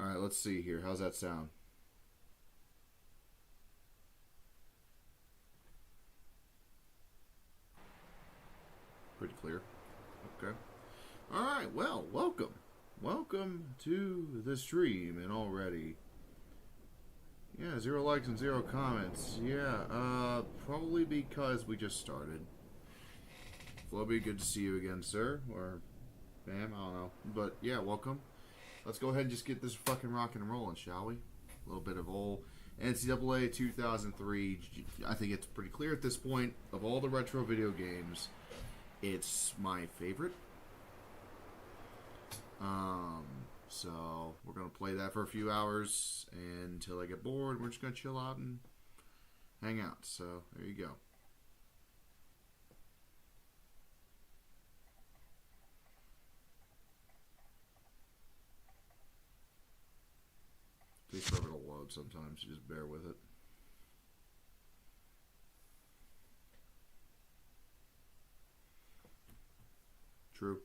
All right, let's see here. How's that sound? Pretty clear. Okay. All right, well, welcome. Welcome to the stream, and already. Yeah, 0 likes and 0 comments. Yeah, probably because we just started. Flubby, good to see you again, sir. Or, ma'am, I don't know. But, yeah, welcome. Let's go ahead and just get this fucking rocking and rolling, shall we? A little bit of old NCAA 2003. I think it's pretty clear at this point. Of all the retro video games, it's my favorite. So we're going to play that for a few hours until I get bored. We're just going to chill out and hang out. So there you go. Takes forever to load sometimes. You just bear with it. True.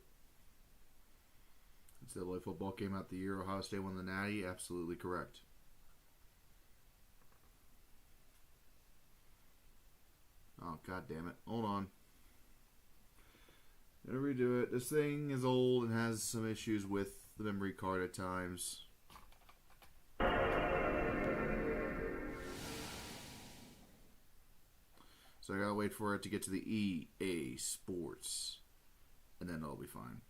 NCAA football came out the year Ohio State won the Natty. Absolutely correct. Oh, god damn it. Hold on. Gotta redo it. This thing is old and has some issues with the memory card at times. So I gotta wait for it to get to the EA Sports. And then it'll be fine.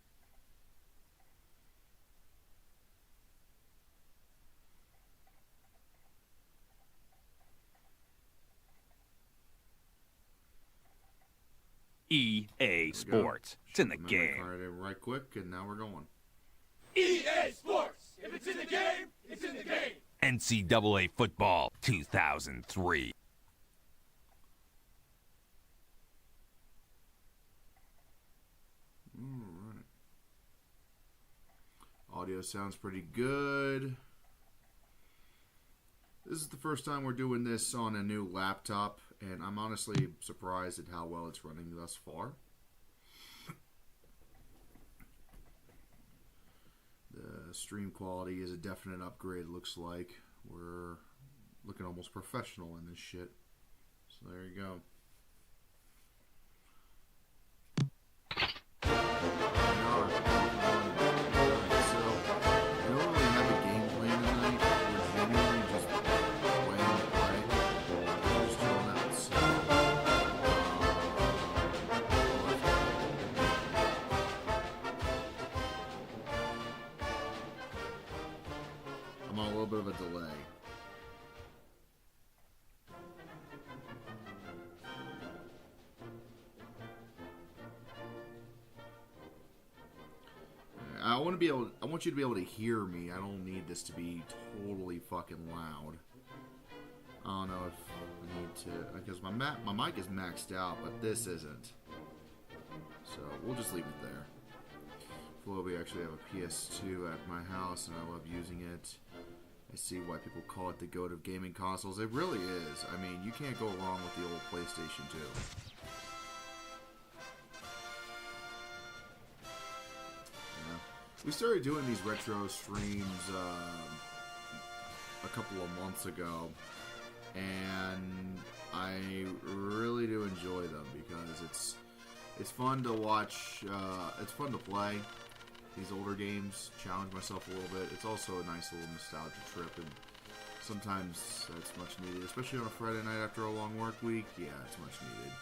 EA Sports. It's in the game. Right quick, and now we're going. EA Sports. If it's in the game, it's in the game. NCAA Football 2003. Alright. Audio sounds pretty good. This is the first time we're doing this on a new laptop, and I'm honestly surprised at how well it's running thus far. The stream quality is a definite upgrade, it looks like. We're looking almost professional in this shit. So there you go. Bit of a delay. I want you to be able to hear me. I don't need this to be totally fucking loud. I don't know if I need to, because my mic is maxed out, but this isn't. So we'll just leave it there. Well, we actually have a PS2 at my house, and I love using it. I see why people call it the goat of gaming consoles. It really is. I mean, you can't go wrong with the old PlayStation 2. Yeah. We started doing these retro streams a couple of months ago, and I really do enjoy them because it's fun to watch. It's fun to play these older games, challenge myself a little bit. It's also a nice little nostalgia trip, and sometimes that's much needed, especially on a Friday night after a long work week. Yeah, it's much needed.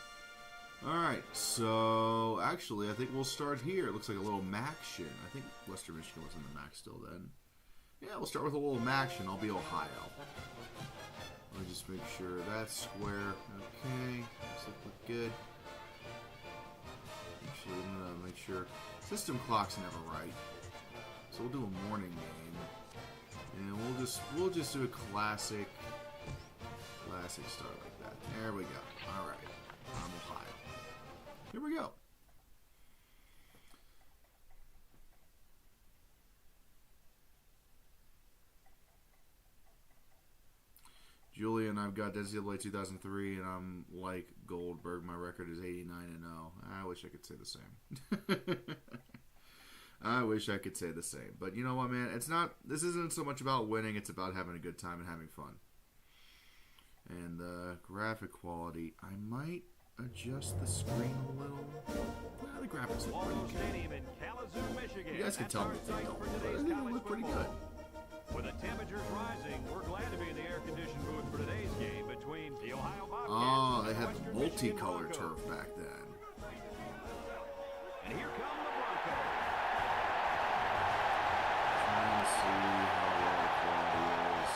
Alright, so actually I think we'll start here. It looks like a little Maction. I think Western Michigan was in the MAC still then. Yeah, we'll start with a little Maction. I'll be Ohio. Let me just make sure that's square. Okay, looks like we're good. Actually, I'm gonna make sure. System clock's never right, so we'll do a morning game, and we'll just do a classic start like that. There we go. All right, I'm Ohio. Here we go. Julian, I've got NCAA 2003, and I'm like Goldberg. My record is 89-0. I wish I could say the same. I wish I could say the same. But you know what, man? This isn't so much about winning. It's about having a good time and having fun. And the graphic quality, I might adjust the screen a little. Well, the graphics look pretty good. You guys can tell me if they don't, but I think they look pretty good. With the temperatures rising, we're glad to be in the air-conditioned booth for today's game between the Ohio Bobcats. Oh, they and had Western multicolored Michigan turf back then. And here come the Broncos. Trying to see how well the quality is.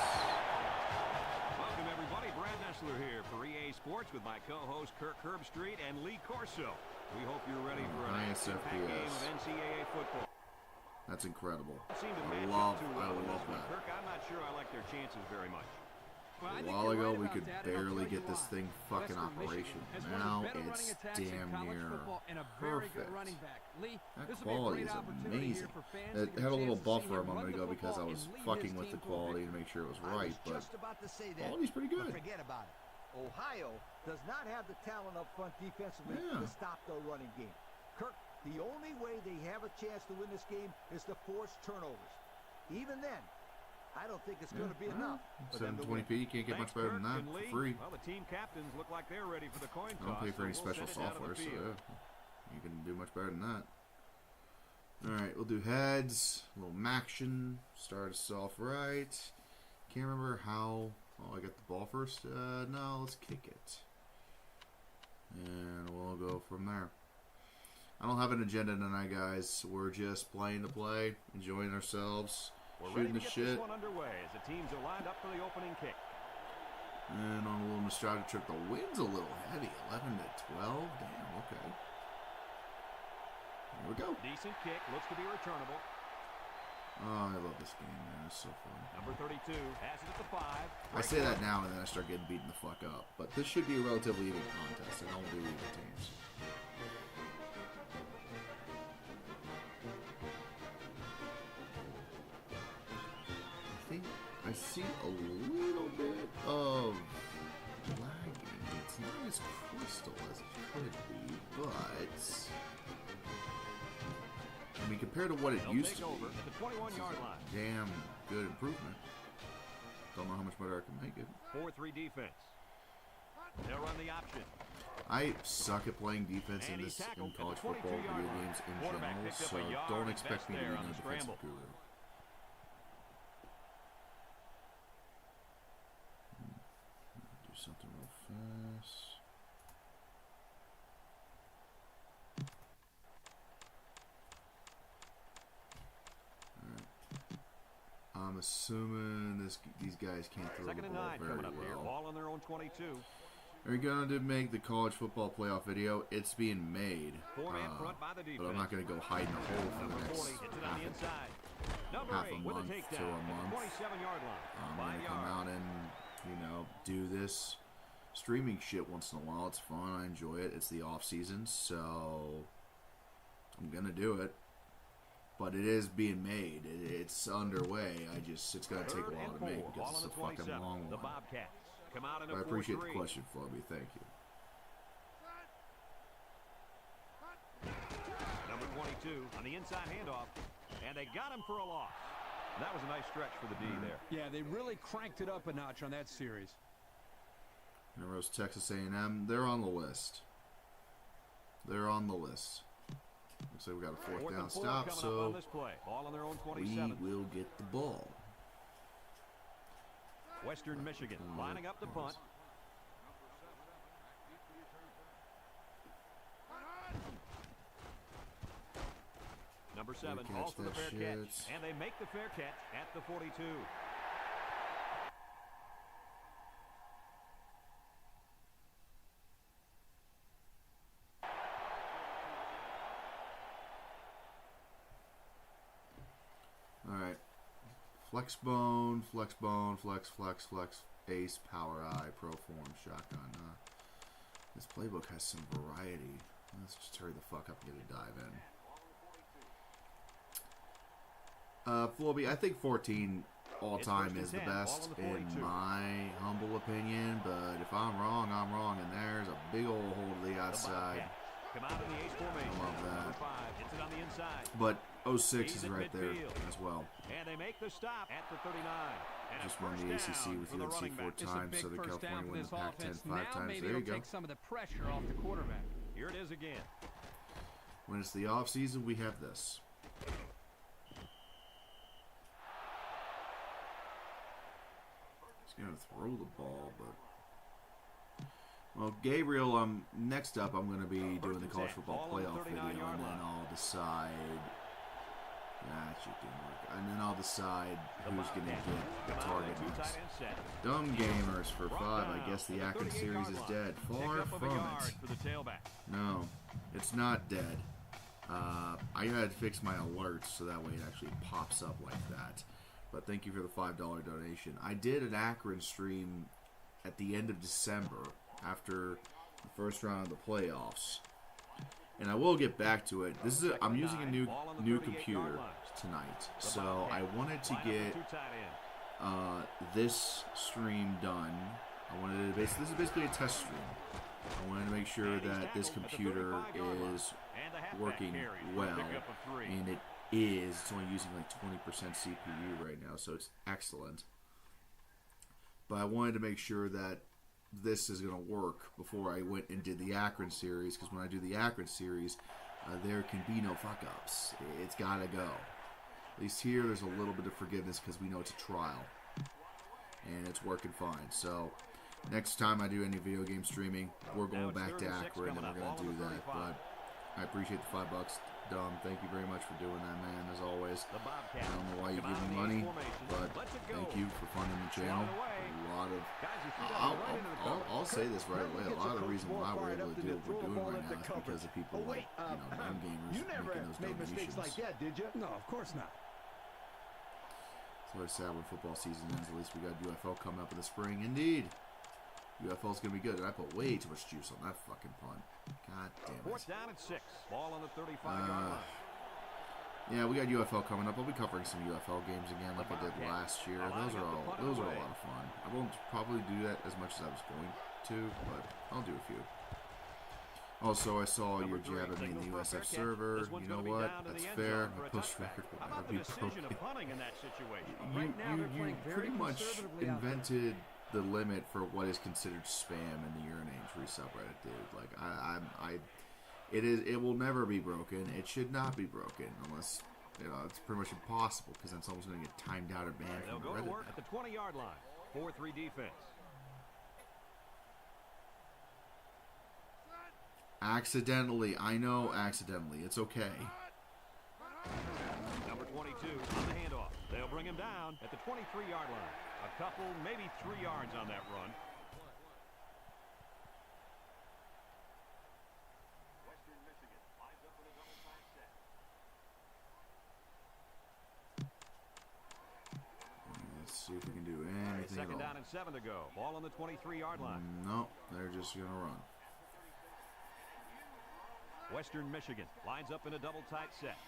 Welcome, everybody. Brad Nessler here for EA Sports with my co-host Kirk Herbstreit and Lee Corso. We hope you're ready for an Highest action-packed game FPS. of NCAA football. That's incredible. I love that. that. Kirk, I'm not sure I like their chances very much. Well, A while ago, we could barely get this thing fucking operational. Now it's damn near perfect. That quality is amazing. It had a little buffer a moment ago because I was fucking with the quality to make sure it was right, but quality's pretty good. Forget about it. Ohio does not have the talent up front defensively to stop their running game. Kirk, the only way they have a chance to win this game is to force turnovers. Even then, I don't think it's going to be enough. 720p, you can't get much better than that for free. Well, the team captains look like they're ready for the coin toss. I don't pay for any so special we'll send it out software, on the so field. yeah, you can do much better than that. Alright, we'll do heads, a little maction, start us off right. Can't remember how. Oh, I got the ball first. No, let's kick it. And we'll go from there. I don't have an agenda tonight, guys. We're just playing to play, enjoying ourselves, We're shooting ready the to get shit. this one underway as the teams are lined up for the opening kick. And on a little nostalgia trip, the wind's a little heavy. 11 to 12. Damn, okay. Here we go. Decent kick, looks to be returnable. Oh, I love this game, man. It's so fun. Number 32 passes at the 5. I say that now and then I start getting beaten the fuck up. But this should be a relatively even contest. I don't do even teams. I think I see a little bit of lagging. It's not as crystal as it could be, but I mean, compared to what it They'll used take to over be, at the 21-yard line. damn good improvement. Don't know how much better I can make it. 4-3 defense. They'll run the option. I suck at playing defense And in he's this in tackled at college the football 22-yard video line. games in Quarterback general, picked up so a yard don't and expect best me to there be on no the defensive scramble. guru. Do something real fast. I'm assuming these guys can't throw Second the and ball 9 very coming up here. well. Ball on their own 22. Are you going to make the college football playoff video? It's being made. Four-man front by the defense. But I'm not going to go hide in a hole for Number the 40 next hits it on the inside. Number half 8 a with a month takedown to a at month. the 27-yard line. I'm 5 going to come yards. out and, do this streaming shit once in a while. It's fun. I enjoy it. It's the off season, so I'm going to do it. But it is being made. It's underway. It's going to take a while to make because it's a fucking long The one. Bobcats come out in a I appreciate 4-3. the question, Flubby. Thank you. Number 22 on the inside handoff, and they got him for a loss. That was a nice stretch for the D there. Yeah, they really cranked it up a notch on that series. Rose, Texas A&M. They're on the list. They're on the list. Looks like we got a fourth down stop, coming up so on this play. Ball on their own we 27. will get the ball. Western Michigan lining up the punt. Number 7 catch calls for the that fair shit. catch, and they make the fair catch at the 42. Alright. Flex bone, flex bone, flex, ace, power eye, pro form, shotgun. This playbook has some variety. Let's just hurry the fuck up and get a dive in. Flobby, I think 14 all time is the best in my humble opinion, but if I'm wrong, I'm wrong, and there's a big old hole to the outside. Come out in the ace formation. I love that. Number 5 hits it on the inside. But 06 is right there as well. And they make the stop at the 39. And Just won the ACC with UNC 4 times, Southern California won the Pac-10 5 times. There you go. Take some of the pressure off the quarterback. Here it is again. When it's the off season, we have this. He's gonna throw the ball, but well, Gabriel. Next up, I'm gonna be doing the college football playoff video, and then I'll decide. That shit didn't work. And then I'll decide who's gonna get the target next. Dumb gamers for 5. I guess the Akron series is dead. Far from it. No, it's not dead. I gotta fix my alerts so that way it actually pops up like that. But thank you for the $5 donation. I did an Akron stream at the end of December after the first round of the playoffs, and I will get back to it. I'm using a new computer tonight, so I wanted to get this stream done. This is basically a test stream. I wanted to make sure that this computer is working well, and it is. It's only using like 20% CPU right now, so it's excellent. But I wanted to make sure that this is going to work before I went and did the Akron series, because when I do the Akron series, there can be no fuck-ups. It's got to go. At least here, there's a little bit of forgiveness because we know it's a trial, and it's working fine. So next time I do any video game streaming, we're going back to Akron, and we're going to do that. But I appreciate the $5, Dom. Thank you very much for doing that, man, as always. I don't know why you give me money, but thank you for funding the channel. A lot of... I'll say this right away. A lot of the reason why we're able to do what we're doing right now is because of people like, non-gamers making those donations. Like that, did you? No, of course not. It's always sad when football season ends. At least we got UFL coming up in the spring. Indeed. UFL's going to be good. And I put way too much juice on that fucking punt. God damn it. Fourth down at 6. Ball on the 35-yard line. Yeah, we got UFL coming up. I'll be covering some UFL games again like I did last year. Those are a lot of fun. I won't probably do that as much as I was going to, but I'll do a few. Also, I saw your jab at me in the USF server. You know what? That's fair. My post record will never be broken. You pretty much invented the limit for what is considered spam in the Urinage free subreddit, dude. Like it will never be broken. It should not be broken unless it's pretty much impossible, because then someone's going to get timed out or banned from the Reddit. At the 20-yard line, 4-3 defense. Accidentally, I know, accidentally. It's okay. Number 22 on the handoff. They'll bring him down at the 23-yard line. A couple, maybe 3 yards on that run. Western Michigan lines up in a double tight set. Let's see if we can do anything. Second down and 7 to go. Ball on the 23-yard line. No, they're just going to run. Western Michigan lines up in a double tight set.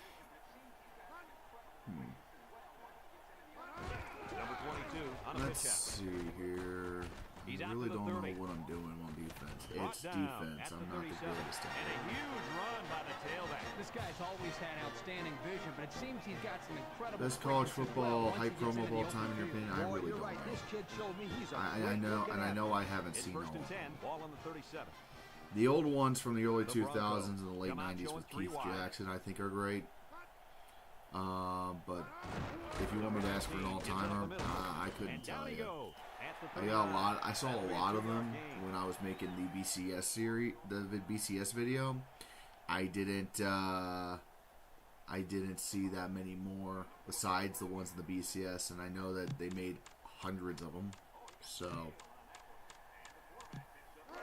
Number 22 on a Let's pitch out. see here. I really don't know what I'm doing on defense. It's defense. I'm not the greatest at And it. a huge run by the tailback. This guy's always had outstanding vision, but it seems he's got some incredible... Best college football hype promo of all time, in your opinion? I really don't know. This kid showed me he's a I know I haven't It's seen all first of and 10. them. Ball on the 37. The old ones from the early 2000s and the late 90s with Keith Jackson, I think, are great. But if you want me to ask for an all-timer, I couldn't tell you. I saw a lot of them when I was making the BCS series, the BCS video. I didn't see that many more besides the ones in the BCS, and I know that they made hundreds of them. So.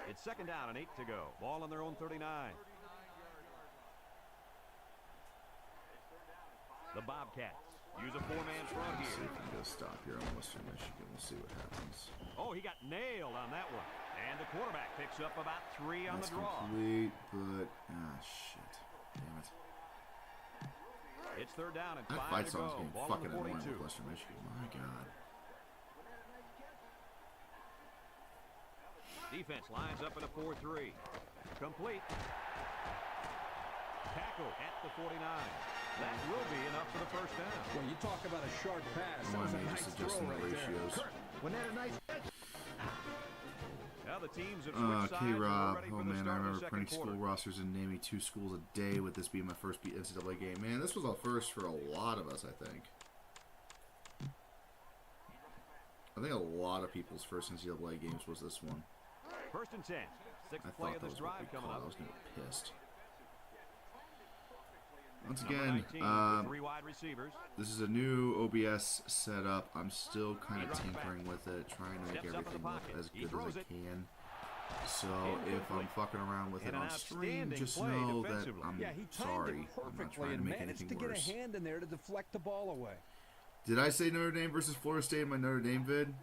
It's second down and 8 to go. Ball on their own 39. The Bobcats use a 4-man front Let's see here. if we can go stop here on Western Michigan. We'll see what happens. Oh, he got nailed on that one. And the quarterback picks up about 3 on That's the draw. complete, but shit. Damn it. It's third down and 5 That fight to go. song's getting Ball on fucking the annoying 42. with Western Michigan. My God. Defense lines up in a 4-3. Complete. Tackle at the 49. That will be enough for the first down. Well, you talk about a sharp pass. That Why was am a I nice just throw adjusting the right there. ratios? When that a nice Now the teams have switched sides and we're K-Rob. ready Oh, for the man, I start of the remember second printing quarter. school rosters and naming 2 schools a day with this being my first NCAA game. Man, this was a first for a lot of us, I think. I think a lot of people's first NCAA games was this one. First and 10. Sixth I play thought of that this was what drive we coming called. up. I was going to be pissed. Once Number again, 19 with 3 wide receivers. this is a new OBS setup. I'm still kind of tinkering with it, trying to make Steps up in the everything look pocket. as He good throws as I it. can. So if I'm fucking around with it And an on stream, outstanding just play know that defensively. I'm Yeah, he timed sorry. it I'm not perfectly trying to and make managed anything to get worse. a hand in there to deflect the ball away. Did I say Notre Dame versus Florida State in my Notre Dame vid?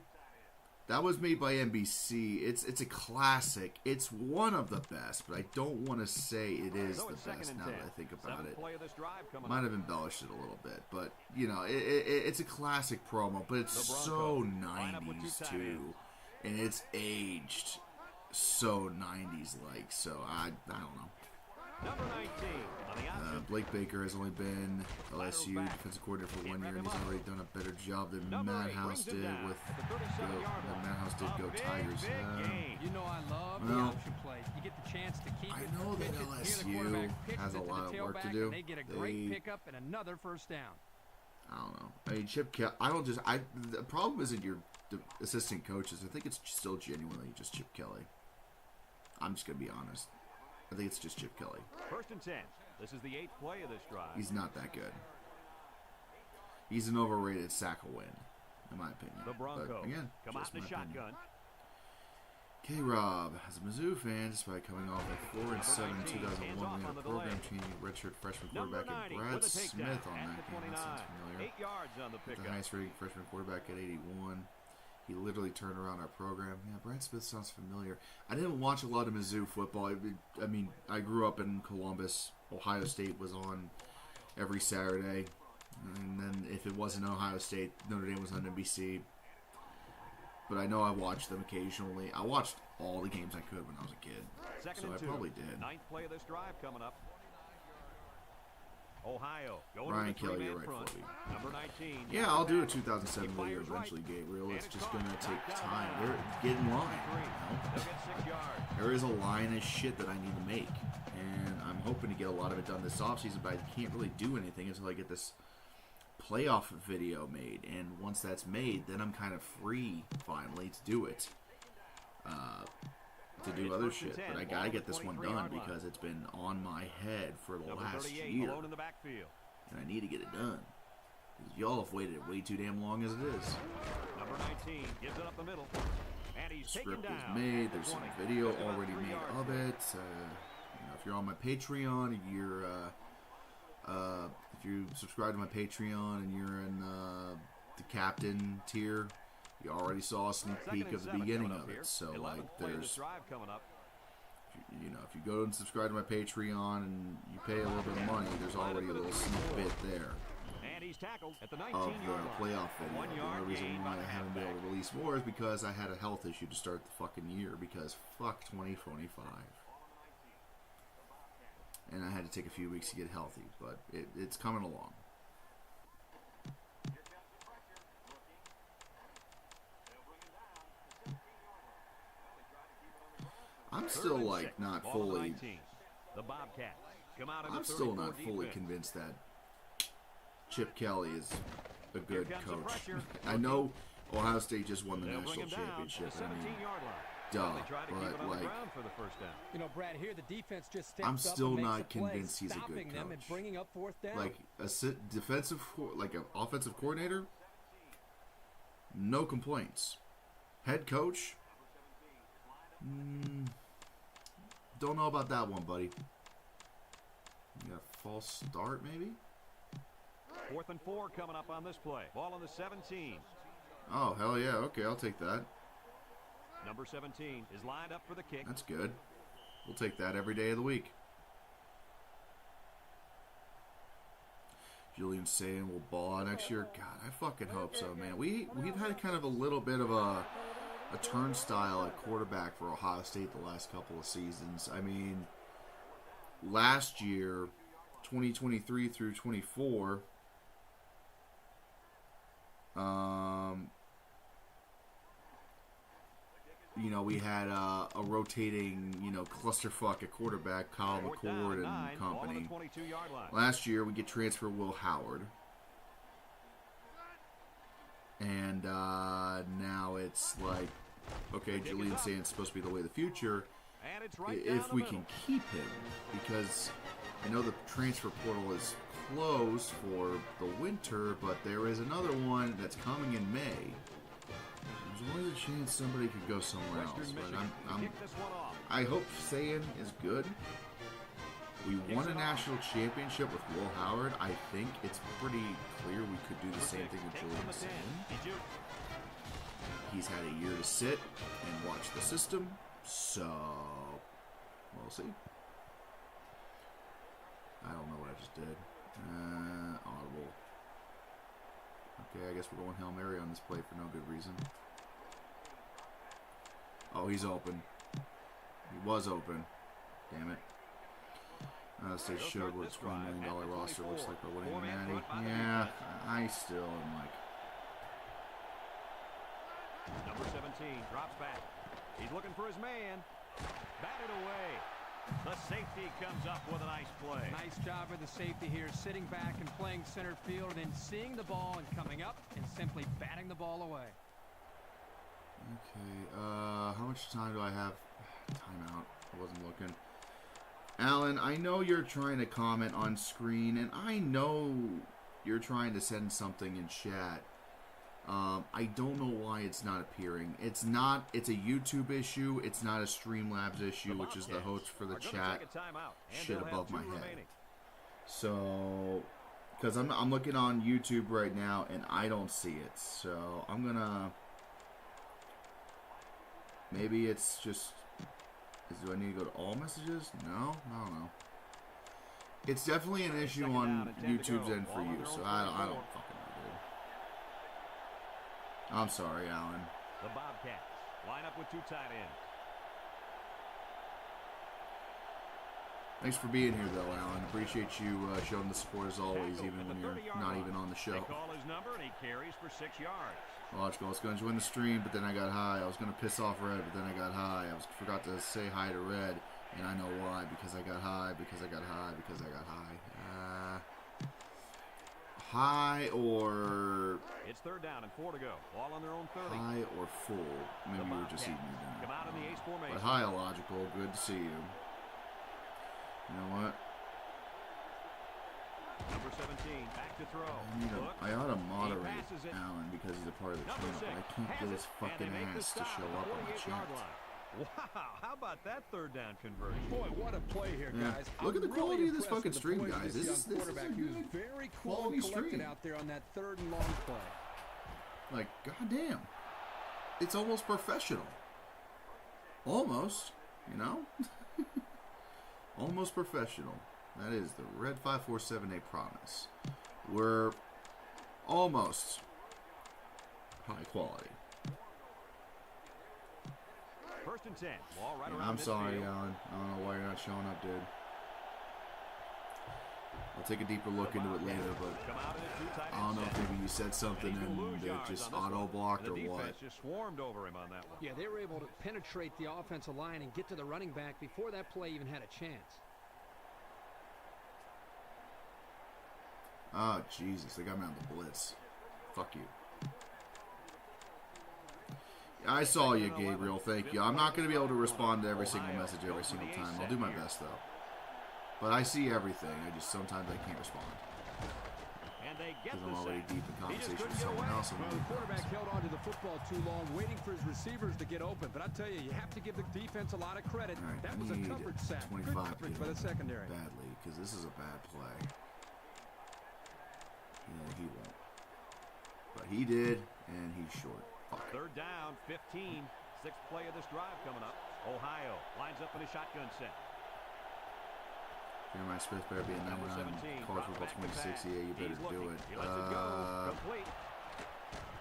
That was made by NBC. It's a classic. It's one of the best, but I don't want to say it is So the it's second best and now 10. that I think about Seventh it. play of this drive coming Might up. have embellished it a little bit, but you know, it's a classic promo, but it's The so Broncos line up with 90s two tight too, ends. and it's aged so 90s like. So I don't know. Number 19 on the option. Blake Baker has only been LSU defensive coordinator for 1 year, and he's already done a better job than Number Matt 8 House brings him did down with at the 37-yard line. Matt House did A Go big, Tigers. big gain. You know I love Well, the option play. You get the chance to keep I it. know that pitch it, hear the LSU quarterback pitch has it a to lot the of work to tailback, do. and they get a great They- pickup and another first down. I don't know. I mean, the problem isn't your assistant coaches. I think it's still genuinely just Chip Kelly. I'm just going to be honest. I think it's just Chip Kelly. First and 10. This is the 8th play of this drive. He's not that good. He's an overrated sack of win, in my opinion. The Broncos But again, come out just in my the shotgun. K-Rob, as a Mizzou fan, despite coming off a 4-7 19 hands 2001 off win, on a the delay. program-changing redshirt freshman Number quarterback, 90 and Brad with a takedown Smith on at that the game. 29. That sounds familiar. 8 yards on the The pickup. highest rated freshman quarterback at 81. He literally turned around our program. Yeah, Brad Smith sounds familiar. I didn't watch a lot of Mizzou football. I mean, I grew up in Columbus. Ohio State was on every Saturday. And then if it wasn't Ohio State, Notre Dame was on NBC. But I know I watched them occasionally. I watched all the games I could when I was a kid. Second So and I 2. probably did. 9th play of this drive coming up. Ohio going Ryan to the Kelly, you're three-man right, front. Fluffy. Number 19. Yeah, I'll do a 2007 He video fires right. eventually, Gabriel. It's And just it's going to caught. take Knocked down time. the line. Get in line. You know? They'll get 6 yards. There is a line of shit that I need to make, and I'm hoping to get a lot of it done this offseason, but I can't really do anything until I get this playoff video made, and once that's made, then I'm kind of free, finally, to do it. To do other shit, but I gotta get this one done because it's been on my head for the Number last 38 year, alone in the backfield. and I need to get it done. 'Cause y'all have waited way too damn long as it is. Number 19 gives it up the middle. And he's taken Script down. is made. at the There's some 20. video Just about already 3 made yards of there. it. If you're on my Patreon, if you subscribe to my Patreon and you're in the captain tier, you already saw a sneak Second peek and of the 7 beginning coming up of it. here. So 11th like, play of this there's, drive coming up. if you go and subscribe to my Patreon and you pay a little bit of money, there's already a little sneak bit there And he's tackled at the of 19-yard the line. playoff video. 1 The yard only reason gain why by I the haven't been able to halfback. release more is because I had a health issue to start the fucking year, because fuck 2025. And I had to take a few weeks to get healthy, but it's coming along. I'm still Third and like 6. not Ball on the fully. 19. The Bobcats come out in I'm the still 34 not fully defense. convinced that Chip Kelly is a good comes the coach. pressure. I know Ohio State just won the They'll bring national him down championship. at the I mean, 17-yard line. duh, They try to keep it but on the like, ground for the first down. You know, Brad, here the defense just steps I'm up still and makes not the play, convinced he's a good stopping them and coach. bringing up fourth down. like like an offensive coordinator, no complaints. Head coach, don't know about that one, buddy. You got a false start, maybe? 4th and 4 coming up on this play. Ball on the 17. Oh, hell yeah. Okay, I'll take that. Number 17 is lined up for the kick. That's good. We'll take that every day of the week. Julian Sayin will ball out next year. God, I fucking hope so, man. We've had kind of a little bit of a turnstile at quarterback for Ohio State the last couple of seasons. I mean, last year 2023 through 24. You know, we had a rotating, you know, clusterfuck at quarterback, Kyle McCord and company. Last year, we get transfer Will Howard. And now it's like, okay, Julian Sand's supposed to be the way of the future. If we can keep him, because I know the transfer portal is closed for the winter, but there is another one that's coming in May. There's always a chance somebody could go somewhere else, but I hope Sayan is good. We won a national championship with Will Howard. I think it's pretty clear we could do the same thing with Julian Sayan. He's had a year to sit and watch the system, so we'll see. I don't know what I just did. Audible. Okay, I guess we're going Hail Mary on this play for no good reason. Oh, he's open. He was open. Damn it. Say Shug with a $20 million roster. Looks like we're winning the Natty. Yeah, I still am like... Number 17 drops back. He's looking for his man. Batted away. The safety comes up with a nice play. Nice job of the safety here, sitting back and playing center field, and then seeing the ball and coming up and simply batting the ball away. Okay, how much time do I have? Timeout. I wasn't looking. Alan, I know you're trying to comment on screen, and I know you're trying to send something in chat. I don't know why it's not appearing. It's a YouTube issue. It's not a Streamlabs issue, which is the host for the chat shit above my head. So, because I'm looking on YouTube right now, and I don't see it. So, I'm going to... Maybe it's just... Do I need to go to all messages? No? I don't know. It's definitely an issue on YouTube's end for you, so I don't fucking know, dude. I'm sorry, Alan. The Bobcats line up with two tight ends. Thanks for being here, though, Alan. Appreciate you showing the support as always, even when you're not even on the show. They call his number, and he carries for 6 yards. Logical. I was going to join the stream, but then I got high. I was going to piss off Red, but then I got high. I forgot to say hi to Red, and I know why. Because I got high, because I got high, because I got high. High or... It's third down and 4 to go. All on their own 30. High or full. Maybe you were just eating me down. Come out in the ace formation. But high, Logical. Good to see you. You know what? Number 17, back to throw. I ought to moderate Alan because he's a part of the channel, but I can't get his fucking ass to show up on the chat. Wow, how about that third down conversion? Boy, what a play here, guys. Look at the quality of this fucking stream, guys. This is a good very cool and collected out there on that third and long play. Like, goddamn. It's almost professional. Almost, you know? Almost professional. That is the Red 547A promise. We're almost high quality. First and 10. Ball right around I'm sorry, midfield. Alan. I don't know why you're not showing up, dude. I'll take a deeper look into it later, but I don't know if maybe you said something and they just auto-blocked or what. Just swarmed over him on that one. Yeah, they were able to penetrate the offensive line and get to the running back before that play even had a chance. Oh, Jesus. They got me on the blitz. Fuck you. I saw you, Gabriel. Thank you. I'm not going to be able to respond to every single message every single time. I'll do my best, though. But I see everything. Sometimes I can't respond. Because I'm already deep in conversation with someone else. The quarterback held on to the football too long, waiting for his receivers to get open. But I tell you, you have to give the defense a lot of credit. Right, that was a coverage sack. Good coverage by the secondary. Badly, because this is a bad play. Yeah, he won't. But he did, and he's short. Fuck. Third down, 15. Sixth play of this drive coming up. Ohio lines up in a shotgun set. Jeremiah Smith better be a 99. College football 2060. Yeah, you better do it. He lets it go. Complete.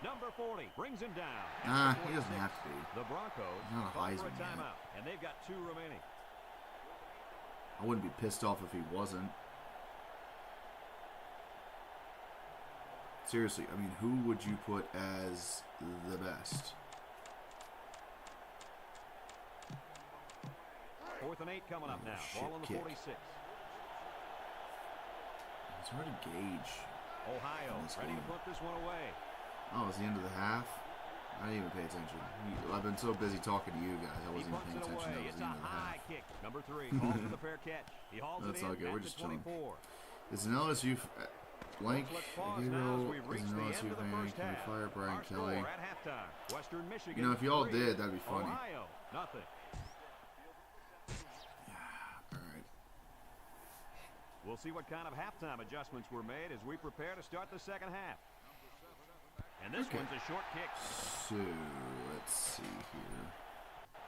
Number 40 brings him down. Nah, he doesn't have to be. The Broncos He's not a Heisman for a timeout, and they've got 2 remaining. I wouldn't be pissed off if he wasn't. Seriously, I mean, who would you put as the best? 4th and 8 coming up now. Shit Ball on the kick. 46. It's hard to gauge. Ohio ready to put this one away. Oh, it's the end of the half? I didn't even pay attention. I've been so busy talking to you guys, I wasn't even paying attention. That was It's the a end of the high half. kick. Number 3 calls for the fair catch. He hauls That's it in all good. at We're the just chilling. 24. It's an LSU blank. Let's pause now as we Gabriel reach is the an end LSU of the fan. first Can we half. fire Brian Our Kelly? score at halftime. Western Michigan. You know, if you all 3, did, that'd be funny. Ohio, nothing. All right. We'll see what kind of halftime adjustments were made as we prepare to start the second half. And this one's a short kick. So, let's see here.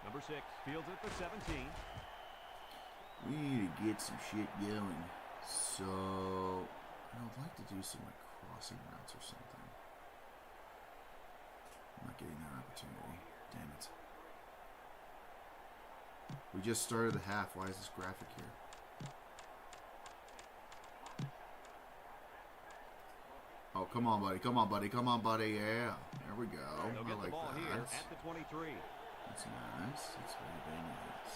Number 6 fields it for 17. We need to get some shit going. So, I'd like to do some like crossing routes or something. I'm not getting that opportunity. Damn it. We just started the half. Why is this graphic here? Oh, come on, buddy. Come on, buddy. Come on, buddy. Yeah. There we go. They'll I get like the ball here that. at the 23. That's nice. That's very, very nice.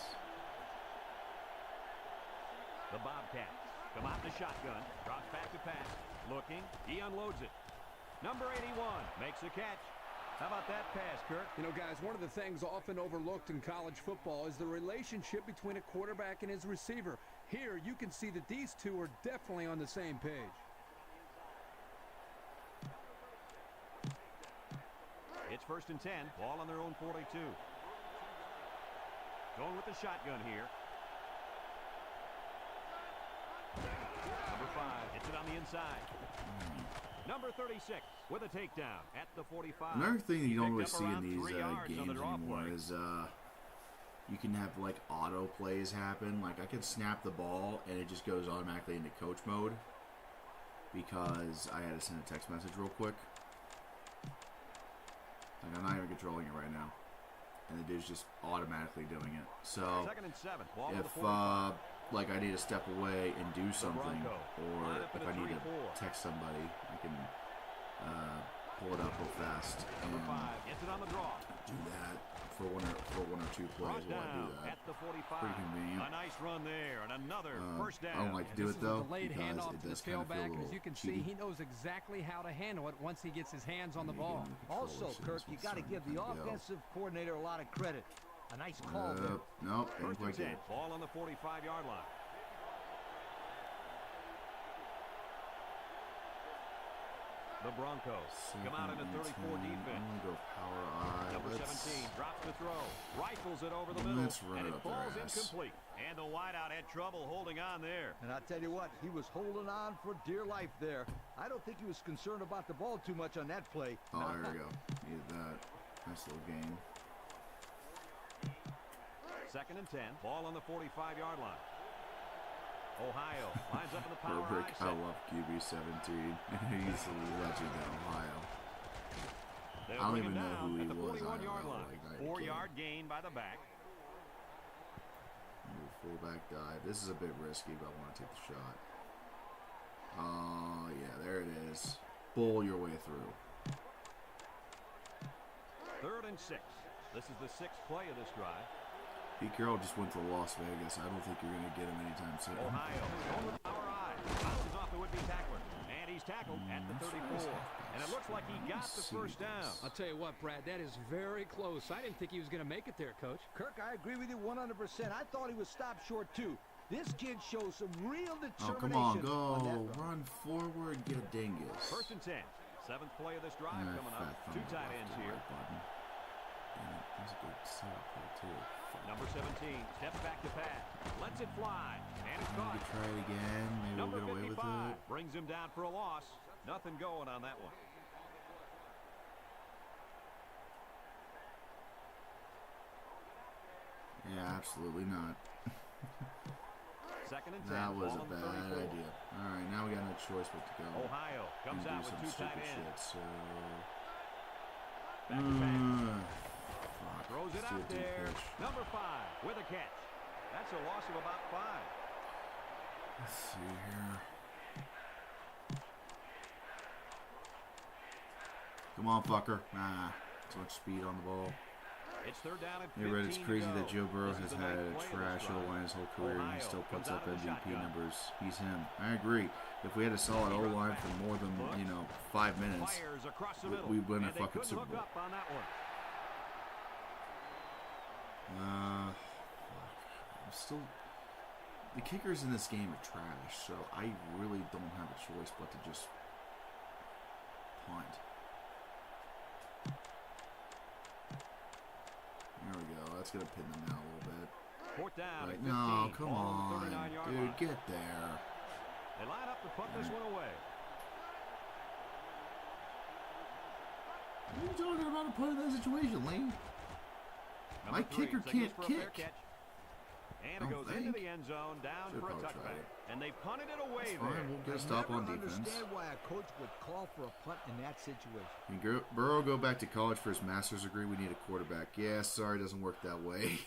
The Bobcats come out in the shotgun. Drops back to pass. Looking. He unloads it. Number 81 makes a catch. How about that pass, Kirk? You know, guys, one of the things often overlooked in college football is the relationship between a quarterback and his receiver. Here, you can see that these two are definitely on the same page. It's 1st and 10. Ball on their own 42. Going with the shotgun here. Number 5 hits it on the inside. Number 36 with a takedown at the 45. Another thing that you don't really Picked up see in around these 3 yards on games the draw anymore play. is you can have like auto plays happen. Like I can snap the ball and it just goes automatically into coach mode because I had to send a text message real quick. Like I'm not even controlling it right now, and the dude's just automatically doing it. So 2nd and 7. Ball on the if 45. like I need to step away and do something, Bronco or line up in if a I need to 3-4. text somebody, I can pull it up real fast and Number 5 gets it on the draw. do that for one or two plays Brought while I do down that. at the 45. Pretty convenient. A nice run there and another first down. I don't like to do This it is a though delayed because handoff it to the does kind of feel a tailback, and little as you can see, cheaty. he knows exactly how to handle it once he gets his hands on the Maybe ball. get in the control Also, as soon Kirk, as you it's got to starting give the kinda go. offensive coordinator a lot of credit. A nice call there. Nope, didn't 1st and quite 10. get it. Ball on the 45-yard line. The Broncos come out in a 34 I'm defense. gonna go power I. Number Let's- 17 drops the throw, rifles it over the middle, Let's run and it it up their falls ass. incomplete. And the wideout had trouble holding on there. And I'll tell you what, he was holding on for dear life there. I don't think he was concerned about the ball too much on that play. Oh, there we go. Needed that. Nice little game. 2nd and 10. Ball on the 45-yard line. Ohio lines up in the power Burbrick, I I set. love QB17. He's a legend in Ohio. They'll I don't bring even him know down who he at the was. 41-yard I line. like that 4-yard gain by the back. Move fullback dive. This is a bit risky, but I want to take the shot. Oh, yeah, there it is. Bowl your way through. 3rd and 6. This is the 6th play of this drive. Pete Carroll just went to Las Vegas. I don't think you're going to get him anytime soon. Ohio going with power I. Bounces off the would-be tackler. And he's tackled at the 34. And it looks like he got the first down. I'll tell you what, Brad, that is very close. I didn't think he was going to make it there, Coach. Kirk, I agree with you 100%. I thought he was stopped short, too. This kid shows some real Oh, determination come on, on that go. run. Run forward, get a dingus. 1st and 10. 7th play of this drive Ah, coming fat up. thumb 2 tight left ends and here. right button. Damn it, that's a good setup there, too. Fuck. Number 17 steps back to pass. Lets it fly. And it's Maybe caught. we could try it again. Maybe Number we'll get away with 55 it. brings him down for a loss. Nothing going on that one. Yeah, absolutely not. 2nd and 10. That was ball a on the bad 34. idea. All right, now we got no choice but to go. Ohio comes and out do with some 2 tight stupid ends. shit. So, Back to back. fuck. Throws it Let's do a out deep there. pitch. Number 5 with a catch. That's a loss of about 5. Let's see here. Come on, fucker. Nah. Too much speed on the ball. It's third down and Hey, Red, it's 15 crazy to go. that Joe Burrow This has is the had ninth a play of trash this drive. O-line his whole career, and he Ohio still puts comes up out of the MVP shotgun. numbers. He's him. I agree. If we had a solid O-line for more than, 5 minutes, Fires across the middle, we'd win a and they fucking couldn't Super hook Bowl. up on that one. I'm still... The kickers in this game are trash, so I really don't have a choice but to just punt. There we go. That's going to pin them out a little bit. Fourth down Like, and 15. no, come Ball on on. the 39-yard Dude, line. get there. They line up to punt this one away. What are you talking about a punt in that situation, Lane? My Number 3 kicker signals can't for a fair kick. catch. And I it don't goes into think. the end zone, down Should've for a probably tried touchback. it. And they punted it away That's there. fine. We'll get a stop on defense. Understand why a coach would call for a punt in that situation. Can Burrow go back to college for his master's degree? We need a quarterback. Yeah, sorry, it doesn't work that way.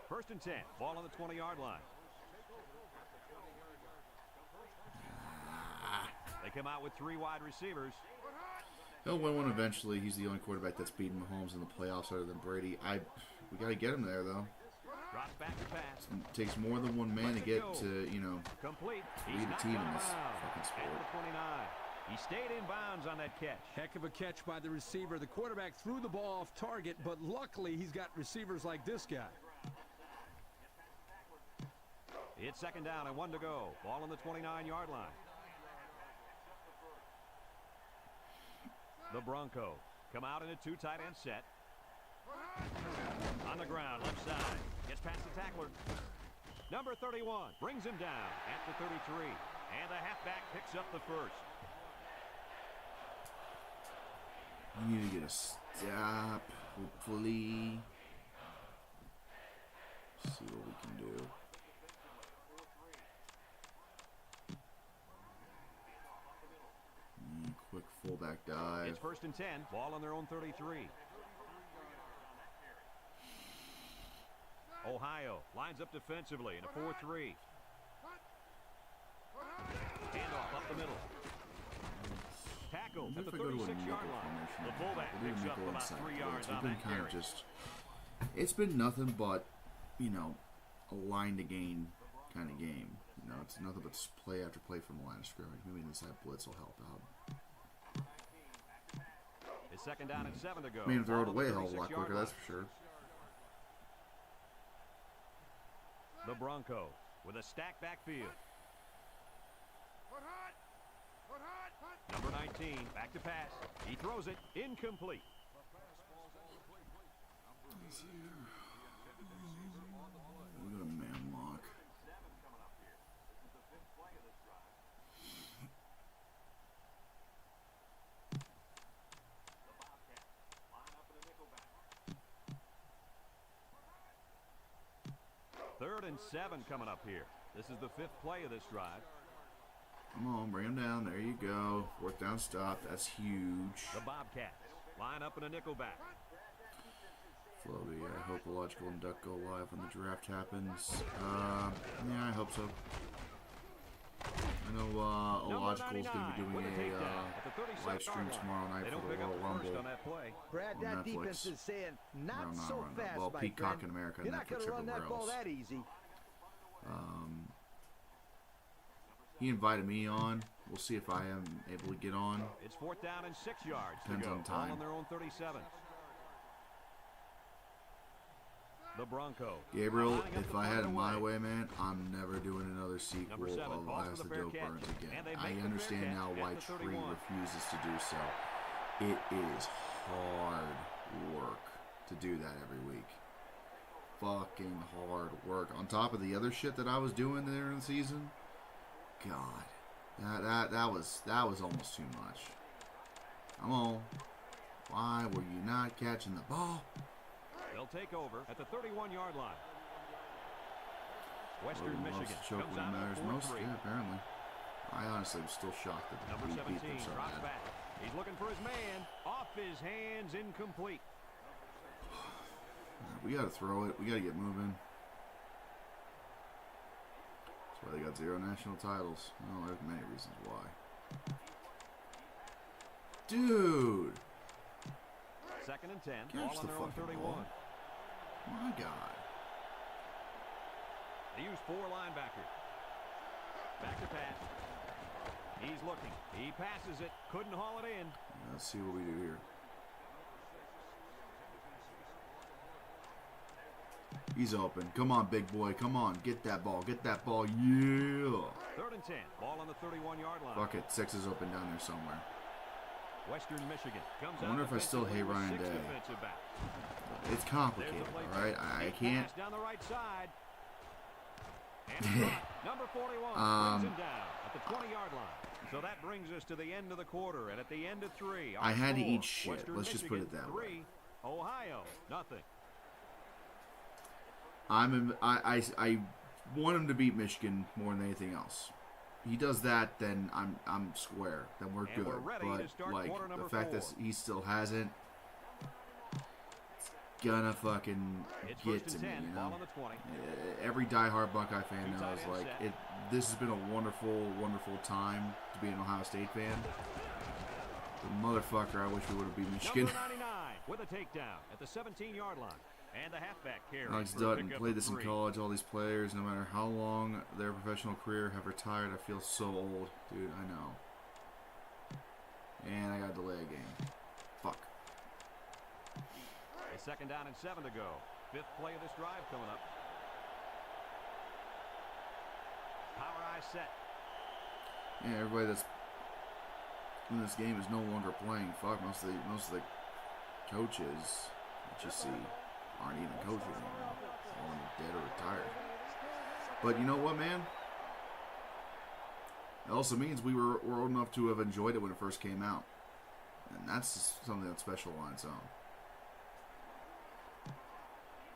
First and 10. Ball on the 20-yard line. They come out with 3 wide receivers. He'll win one eventually. He's the only quarterback that's beaten Mahomes in the playoffs other than Brady. We got to get him there, though. Drops back to pass. It takes more than one man to get to, Complete. He's lead a knocked team out in of this bounds fucking at sport. the 29. He stayed in bounds on that catch. Heck of a catch by the receiver. The quarterback threw the ball off target, but luckily he's got receivers like this guy. It's second down and 1 to go. Ball on the 29-yard line. The Broncos come out in a 2 tight end set. On the ground, left side. Gets past the tackler. Number 31 brings him down at the 33. And the halfback picks up the first. We need to get a stop, hopefully. See what we can do. Quick fullback dive. It's first and 10. Ball on their own 33. Ohio lines up defensively in a 4-3. Handoff up the middle. Tackle at the 36-yard line. The fullback picks up about 3 yards on that carry. It's been nothing but, a line to gain kind of game. It's nothing but play after play from the line of scrimmage. Maybe an inside blitz will help out. It's second down and 7 to go. I mean, throw it away a Ball hell on of a lot the quicker, 36-yard that's line. for sure. The Broncos with a stacked backfield. Number 19, back to pass. He throws it incomplete. Look at a man lock. Third and 7 coming up here. This is the 5th play of this drive. Come on, bring him down. There you go. 4th down stop. That's huge. The Bobcats line up in a nickelback. Floby, I hope the logical and duck go live when the draft happens. Yeah, I hope so. I know Illogical is going to be doing a live stream tomorrow night for the Royal Rumble on that play. Brad, on that Netflix. defense is saying, not No, so no. fast, Well, my Peacock friend. in America, You're not Netflix going to run that everywhere ball else. that easy. He invited me on. We'll see if I am able to get on. It's 4th down and 6 yards Depends to go. on time. All on their own 37. The Broncos. Gabriel, lining up if to I punt had it it my away. way, man, I'm never doing another sequel Number 7 of calls As for the the fair Dope catch. Burns again. And they I make the fair understand catch now at why the Tree 31. refuses to do so. It is hard work to do that every week. Fucking hard work. On top of the other shit that I was doing there in the season, God, that was almost too much. Come on. Why were you not catching the ball? They'll take over at the 31-yard line. Western Logan loves Michigan to choke comes when it out matters in a most. 4-3. Yeah, apparently. I honestly am still shocked that Number we 17 beat them so drops bad. back. He's looking for his man. Off his hands, incomplete. We got to throw it. We got to get moving. That's why they got 0 national titles. Well, there's many reasons why. Dude. Second and 10. Catch Ball on the their own fucking 31. ball. My God. They use 4 linebackers. Back to pass. He's looking. He passes it. Couldn't haul it in. Let's see what we do here. He's open. Come on, big boy. Come on. Get that ball. Get that ball. Yeah. Third and 10. Ball on the 31-yard line. Fuck it. 6 is open down there somewhere. Western Michigan comes I wonder out if I still hate defensively with Ryan 6 Day. defensive backs. It's complicated, There's the play all right? fake. I Big can't. pass down the right side. And it's caught. Number 41 brings him down at the 20-yard line. So that brings us to the end of the quarter, and at the end of 3, I had to score, eat shit. Western Let's just put it Michigan, that way. 3, Ohio, nothing. I want him to beat Michigan more than anything else. He does that, then I'm square. Then we're And good. we're ready to But start like quarter the number fact 4. that he still hasn't, it's gonna fucking It's get first to and me. 10, You ball know, on the 20. every diehard Buckeye fan Two tight knows end like set. it. This has been a wonderful, wonderful time to be an Ohio State fan. The motherfucker, I wish we would have beat Michigan. Number 99 with a takedown at the 17-yard line. And the halfback carry. Alex for a Dutton pickup played of this in 3. college. All these players, no matter how long their professional career, have retired. I feel so old, dude. I know. And I got to delay a game. Fuck. A second down and 7 to go. 5th play of this drive coming up. Power eye set. Yeah, everybody that's in this game is no longer playing. Fuck, most of the coaches that you see aren't even coaching anymore. All of them are dead or retired. But you know what, man? It also means we're old enough to have enjoyed it when it first came out. And that's something that's special on its own.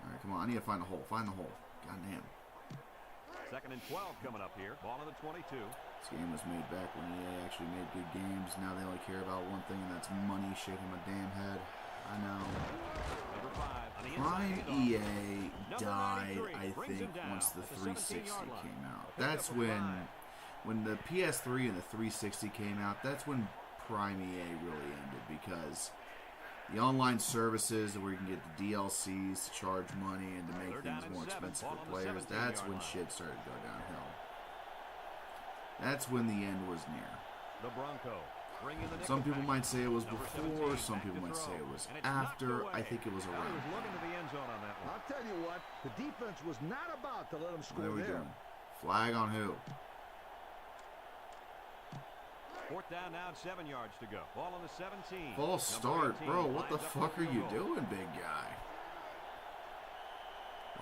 Alright, come on. I need to find the hole. Find the hole. Goddamn. Second and 12 coming up here. Ball on the 22. This game was made back when EA actually made good games. Now they only care about one thing, and that's money shaking my damn head. I know. Number 5 on the Prime inside handoff. EA Number died, 93 I brings think, him down once the at the 360 17-yard line. came out. Picked That's up a when the PS3 and the 360 came out. That's when Prime EA really ended, because the online services where you can get the DLCs to charge money and to make Third down things and more 7, expensive ball for on the players, 17-yard that's when line. shit started to go downhill. That's when the end was near. The Bronco. Bring in the Some people nickel might say it was Number before, 17 some back people to might say throw. it was And it's knocked after. I away. think it was Now he around. was looking to the end zone on that one. I'll tell you what, the defense was not about to let him What score are we there. doing? Flag on who? 4th down now, 7 yards to go. Ball on the 17. False start, 18 bro. What the lines up fuck for are the you goal. doing, big guy?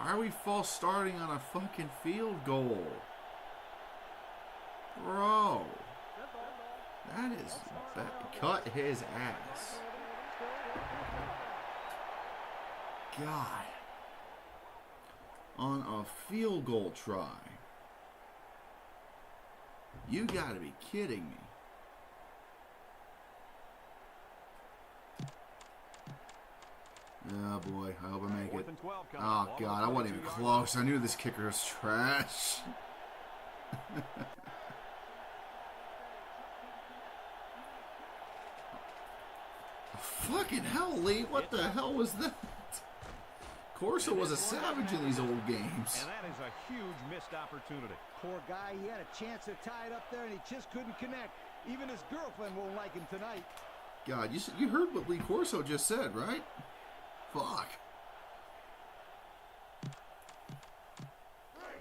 Why are we false starting on a fucking field goal? Bro. That is bad. Cut his ass. God. On a field goal try. You gotta be kidding me. Oh boy, I hope I make 4th it. and 12 coming Oh up. Ball god, on I the wasn't even 22-yard close. I knew this kicker was trash. Fucking hell, Lee. What the hell was that? Corso was a savage in these old games. And that is a huge missed opportunity. Poor guy, he had a chance to tie it up there, and he just couldn't connect. Even his girlfriend won't like him tonight. God, you heard what Lee Corso just said, right? Fuck.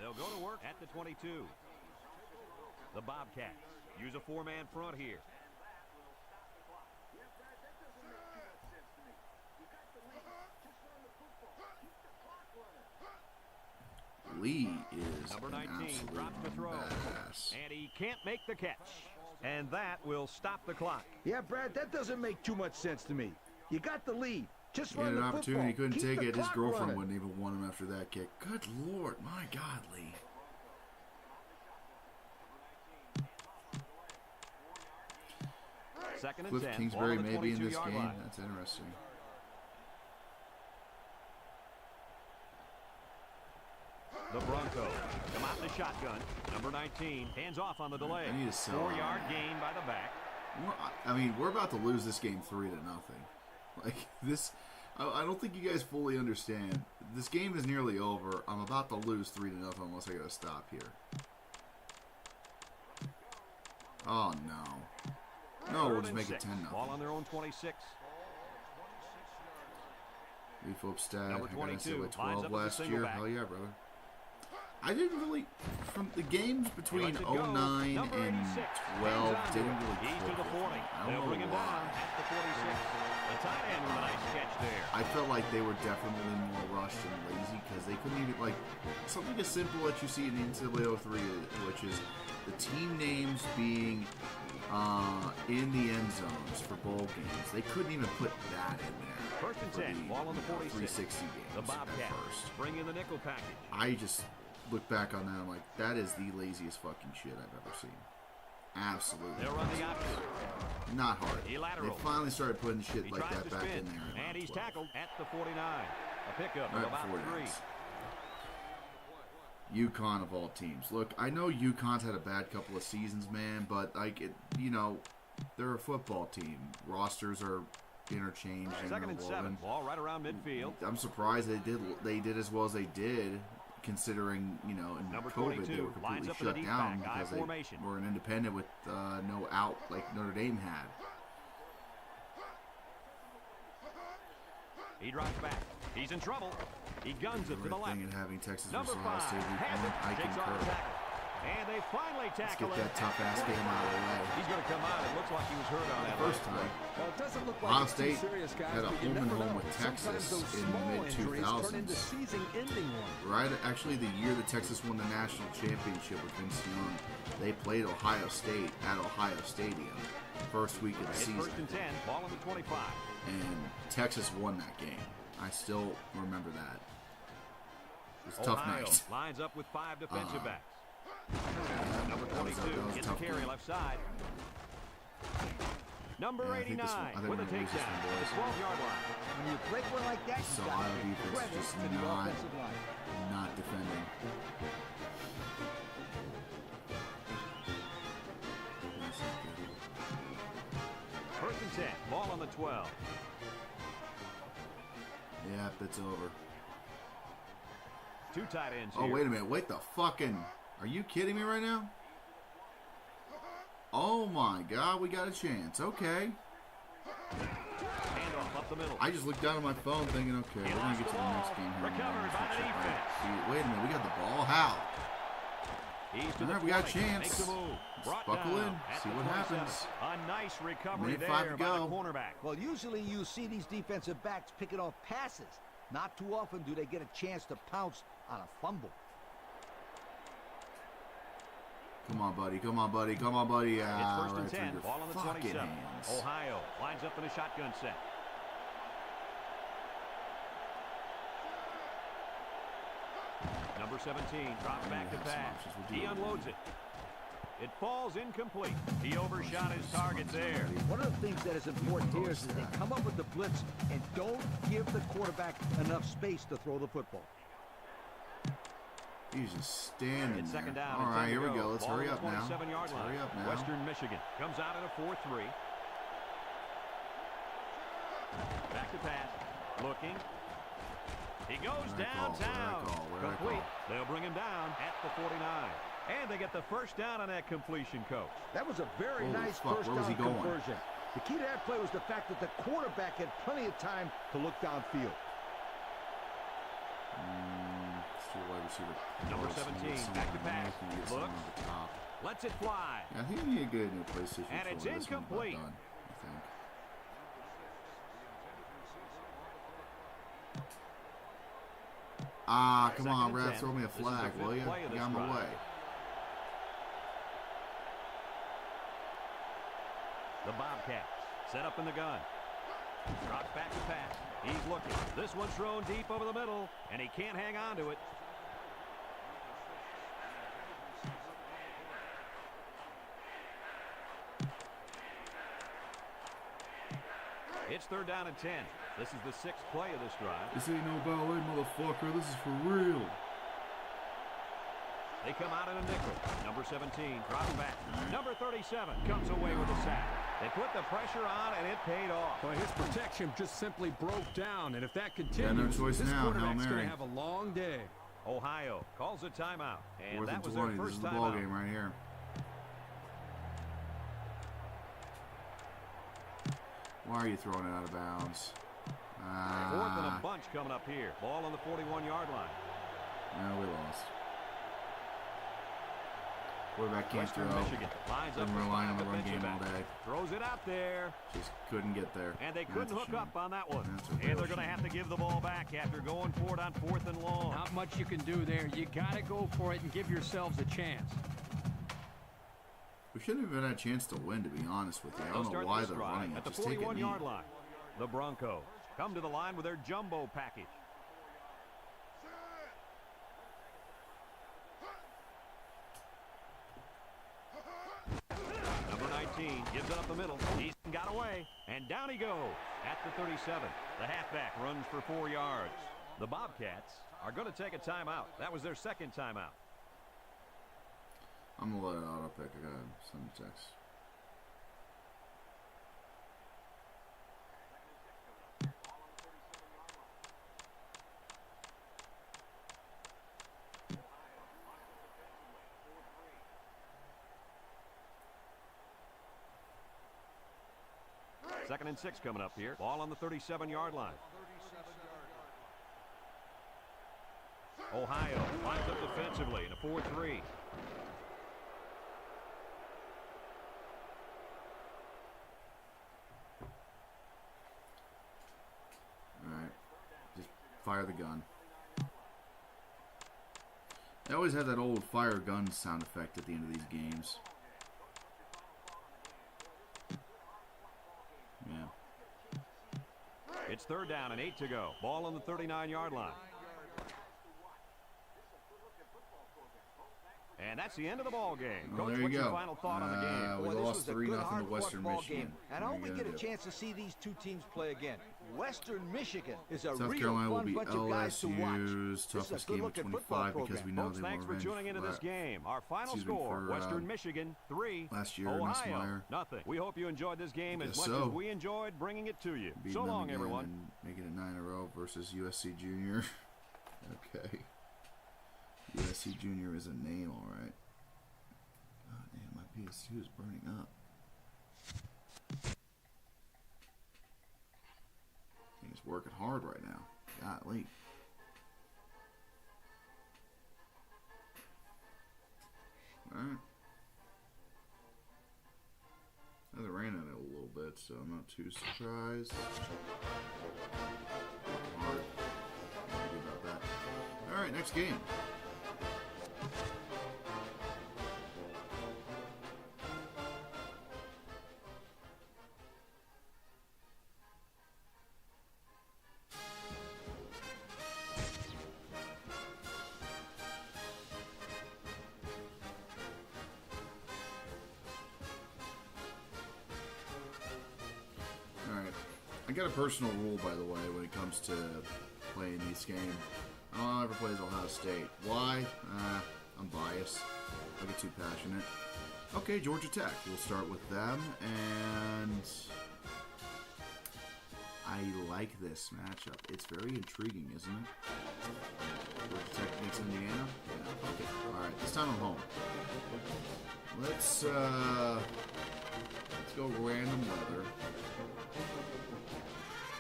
They'll go to work at the 22. The Bobcats use a 4-man front here. Lee is Number an 19 absolute drops the throw. badass. And he can't make the catch. And that will stop the clock. Yeah, Brad, that doesn't make too much sense to me. You got the lead. Just He had run an the opportunity, he football. couldn't Keep take the it. His clock girlfriend running. wouldn't even want him after that kick. Good lord, my God, Lee. Second and Cliff 10. Ball Kingsbury on the may be in this 22-yard game. line. That's interesting. The Broncos come out in the shotgun. Number 19 hands off on the delay. I need to sell 4-yard gain by the back. I mean, we're about to lose this game 3-0. Like, this, I don't think you guys fully understand. This game is nearly over. I'm about to lose 3-0 unless I gotta stop here. Oh, no. No, we'll just make it 10-0. Ball on their own 26. We flip stat. Number I gotta say 22 like 12 lines up last as a year. singleback. Hell yeah, brother. I didn't really, from the games between Lets it go. 09 Number and 86. 12, Hangs on didn't to it. really He's click to the with 40. me. I They'll don't bring know him down why. at the 46. The tight end with a nice catch there. I felt like they were definitely more rushed and lazy because they couldn't even, like, something as simple that you see in NCAA 03, which is the team names being in the end zones for bowl games. They couldn't even put that in there. First and 10, ball on the 46. 360 games The at Bobcats first. bring in the nickel package. I just look back on that, I'm like, that is the laziest fucking shit I've ever seen. Absolutely. They'll run the option. Not hard. He They lateral. finally started putting shit He like tries that to back spin, in there. in and he's 12. tackled at the 49. A pickup of Right about before 3. that. UConn of all teams. Look, I know UConn's had a bad couple of seasons, man, but like it, you know, they're a football team. Rosters are interchanged. Second and 7, ball right around midfield. I'm surprised they did as well as they did, considering, you know, in Number COVID 22 they were lines completely up in the shut deep down back, I because they formation. were an independent with no out like Notre Dame had. He drops back. He's in trouble. He guns it to the The right left. thing in having Texas Number versus Ohio 5 State, has it. I Takes off the concur. tackle. And they finally Let's tackle get him. that tough ass game out of the way. He's going to come out. It looks like he was hurt on that First last time. play. Well, it doesn't look Ohio like it's too State serious, guys, had a but you home and never home know. with Sometimes Texas those in the small injuries turn into mid-2000s. season-ending ones. Right, actually, the year that Texas won the national championship with Vince Young, they played Ohio State at Ohio Stadium, first week of the It's season, first and 10. Ball on the 25. and Texas won that game. I still remember that. It was a tough Ohio night. lines up with 5 defensive backs. Number That was 22 a in the tough carry game. left side. Number Yeah, I think 89 this one- I think with a we're gonna lose this takedown one, at the boys. 12-yard line. When you break one like that, So you got our to give defense credit just to the not- offensive line. Not defending. That's not good. First and 10. Ball on the 12. Yep, it's over. 2 tight ends Oh, here. wait a minute. Wait the fucking... Are you kidding me right now? Oh my god, we got a chance. Okay. Handoff up the middle. I just looked down at my phone thinking, okay, we're going to get to the next game here. Recovered by the defense. See, wait a minute, we got the ball. How? He's to All the right, we got a 20. chance. Makes a move. Let's Brought buckle down in, at see the what 27. happens. A nice recovery Minute 5 there to by the go. cornerback. Well, usually you see these defensive backs picking off passes. Not too often do they get a chance to pounce on a fumble. Come on, buddy. Come on, buddy. Come on, buddy. It's first and right through 10. your Ball on the fucking 27. hands. Ohio lines up in a shotgun set. Number 17 drops back to have some pass. options. We'll do He it. unloads it. It falls incomplete. He overshot his target there. One of the things that is important here is that they come up with the blitz and don't give the quarterback enough space to throw the football. He's just standing It's second there. down. All and 10 right, to here we go. go. Let's Ball hurry on up the now. 27-yard Let's line. hurry up now. Western Michigan comes out in a 4-3. Back to pass. Looking. He goes Where I call, downtown. where I call. Complete. They'll bring him down at the 49. And they get the first down on that completion, coach. That was a very Holy nice fuck, first where was down he going? conversion. The key to that play was the fact that the quarterback had plenty of time to look downfield. Let's do a wide receiver. Number Let's 17, get back to someone pass. underneath and get someone Looks. on the top. Lets it fly. Yeah, I think we need to get a new PlayStation 4. And it's This one's about incomplete. done, I think. Ah, come on, Second and ref, 10. throw me a This is the flag, fifth will you? play of Get this out of my drive. way. The Bobcats set up in the gun. Drops back to pass. He's looking. This one's thrown deep over the middle, and he can't hang on to it. It's third down and 10. This is the 6th play of this drive. This ain't no ballet, motherfucker. This is for real. They come out in a nickel. Number 17 drops back. Number 37 comes away with a sack. They put the pressure on, and it paid off. Well, his protection just simply broke down, and if that continues, yeah, no choice this now. quarterback's going to have a long day. Ohio calls a timeout, and 4th that and was 20. their This first is the timeout. ball game right here. Why are you throwing it out of bounds? 4th and a bunch coming up here. Ball on the 41-yard line. No, we lost. Quarterback can't Western throw. Michigan lines up Been for relying on the 5 run defensive game all backs. day. Throws it out there. Just couldn't get there. And they That's couldn't a hook shame. up on that one. That's a And real they're going to shame. have to give the ball back after going for it on 4th and long. Not much you can do there. You got to go for it and give yourselves a chance. We shouldn't have even had a chance to win, to be honest with you. I They'll don't know start why this they're drive running it. at the Just take a knee. 41-yard line. The Broncos come to the line with their jumbo package. Number 19 gives it up the middle. He's got away, and down he goes at the 37. The halfback runs for 4 yards. The Bobcats are going to take a timeout. That was their second timeout. I'm going to let it auto pick. I got to send a text. Second and 6 coming up here. Ball on the 37-yard line. Ohio lines up defensively in a 4-3. All right. Just fire the gun. They always have that old fire gun sound effect at the end of these games. Yeah. It's 3rd down and 8 to go. Ball on the 39-yard line. And that's the end of the ball game. Well, Coach, there you what's your go. final thought on the game? We Boy, this lost was a 3-0 good, to hard-fought Western ball Michigan. game. And I What are hope we you get gonna a do? chance to see these two teams play again. Western Michigan is a South real Carolina will fun be bunch of guys to watch. LSU's This is toughest a game of good-looking football 25 because we program. know Folks, they thanks want for tuning into this game. Our final score, Western Michigan 3, last year, Ohio Nussmeier. nothing. We hope you enjoyed this game as Guess much so. as we enjoyed bringing it to you. Beating So them long, again everyone. and making it 9 in a row versus USC Junior. Okay. USC Junior is a name, all right. Oh, damn, my PS2 is burning up. Thing is working hard right now. Golly. All right. They ran at it a little bit, so I'm not too surprised. Hard. Happy about that. All right, next game. I got a personal rule, by the way, when it comes to playing this game. I don't ever play as Ohio State. Why? I'm biased. I get too passionate. Okay, Georgia Tech. We'll start with them, and I like this matchup. It's very intriguing, isn't it? Georgia Tech against Indiana? Yeah, okay. Alright, this time I'm home. Let's go random weather.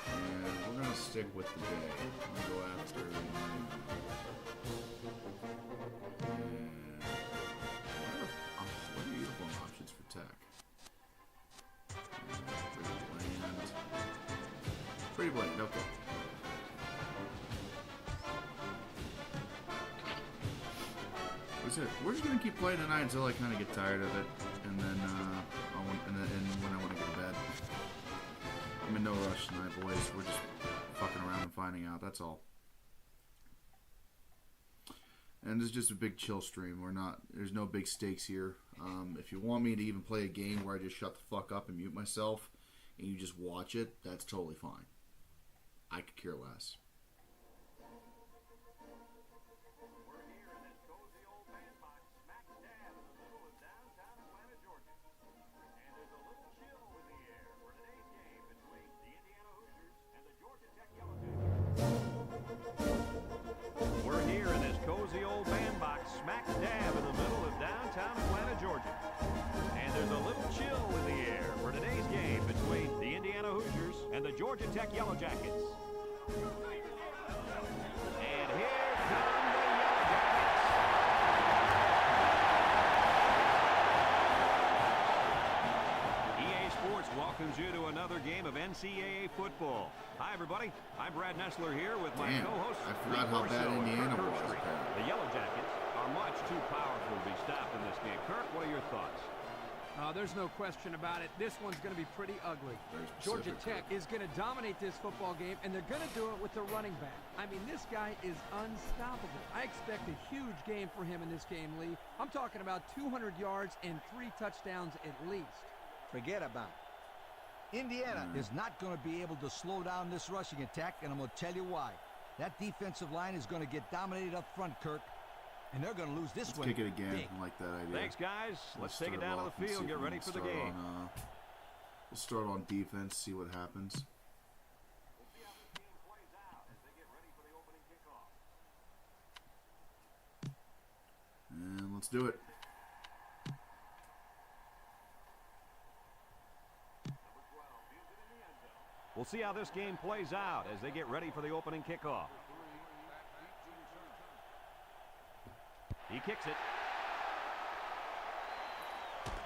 And we're going to stick with the day. I'm going to go after... what are uniform options for Tech? Pretty bland, okay. We're just going to keep playing tonight until I kind of get tired of it. And then, when I want to go to bed. I'm in no rush tonight, boys. We're just fucking around and finding out. That's all. And this is just a big chill stream. There's no big stakes here. If you want me to even play a game where I just shut the fuck up and mute myself, and you just watch it, that's totally fine. I could care less. Georgia Tech Yellow Jackets. And here come the Yellow Jackets. EA Sports welcomes you to another game of NCAA football. Hi, everybody. I'm Brad Nessler here with my co-host. I forgot how bad Indiana was. The Yellow Jackets are much too powerful to be stopped in this game. Kirk, what are your thoughts? There's no question about it. This one's going to be pretty ugly. Georgia Tech is going to dominate this football game, and they're going to do it with the running back. I mean, this guy is unstoppable. I expect a huge game for him in this game, Lee. I'm talking about 200 yards and 3 touchdowns at least. Forget about it. Indiana is not going to be able to slow down this rushing attack, and I'm going to tell you why. That defensive line is going to get dominated up front, Kirk. And they're going to lose this one. Kick it again. I like that idea. Thanks, guys. Let's take it down to the field and get ready for the game. We'll start on defense, see what happens. And let's do it. We'll see how this game plays out as they get ready for the opening kickoff. He kicks it.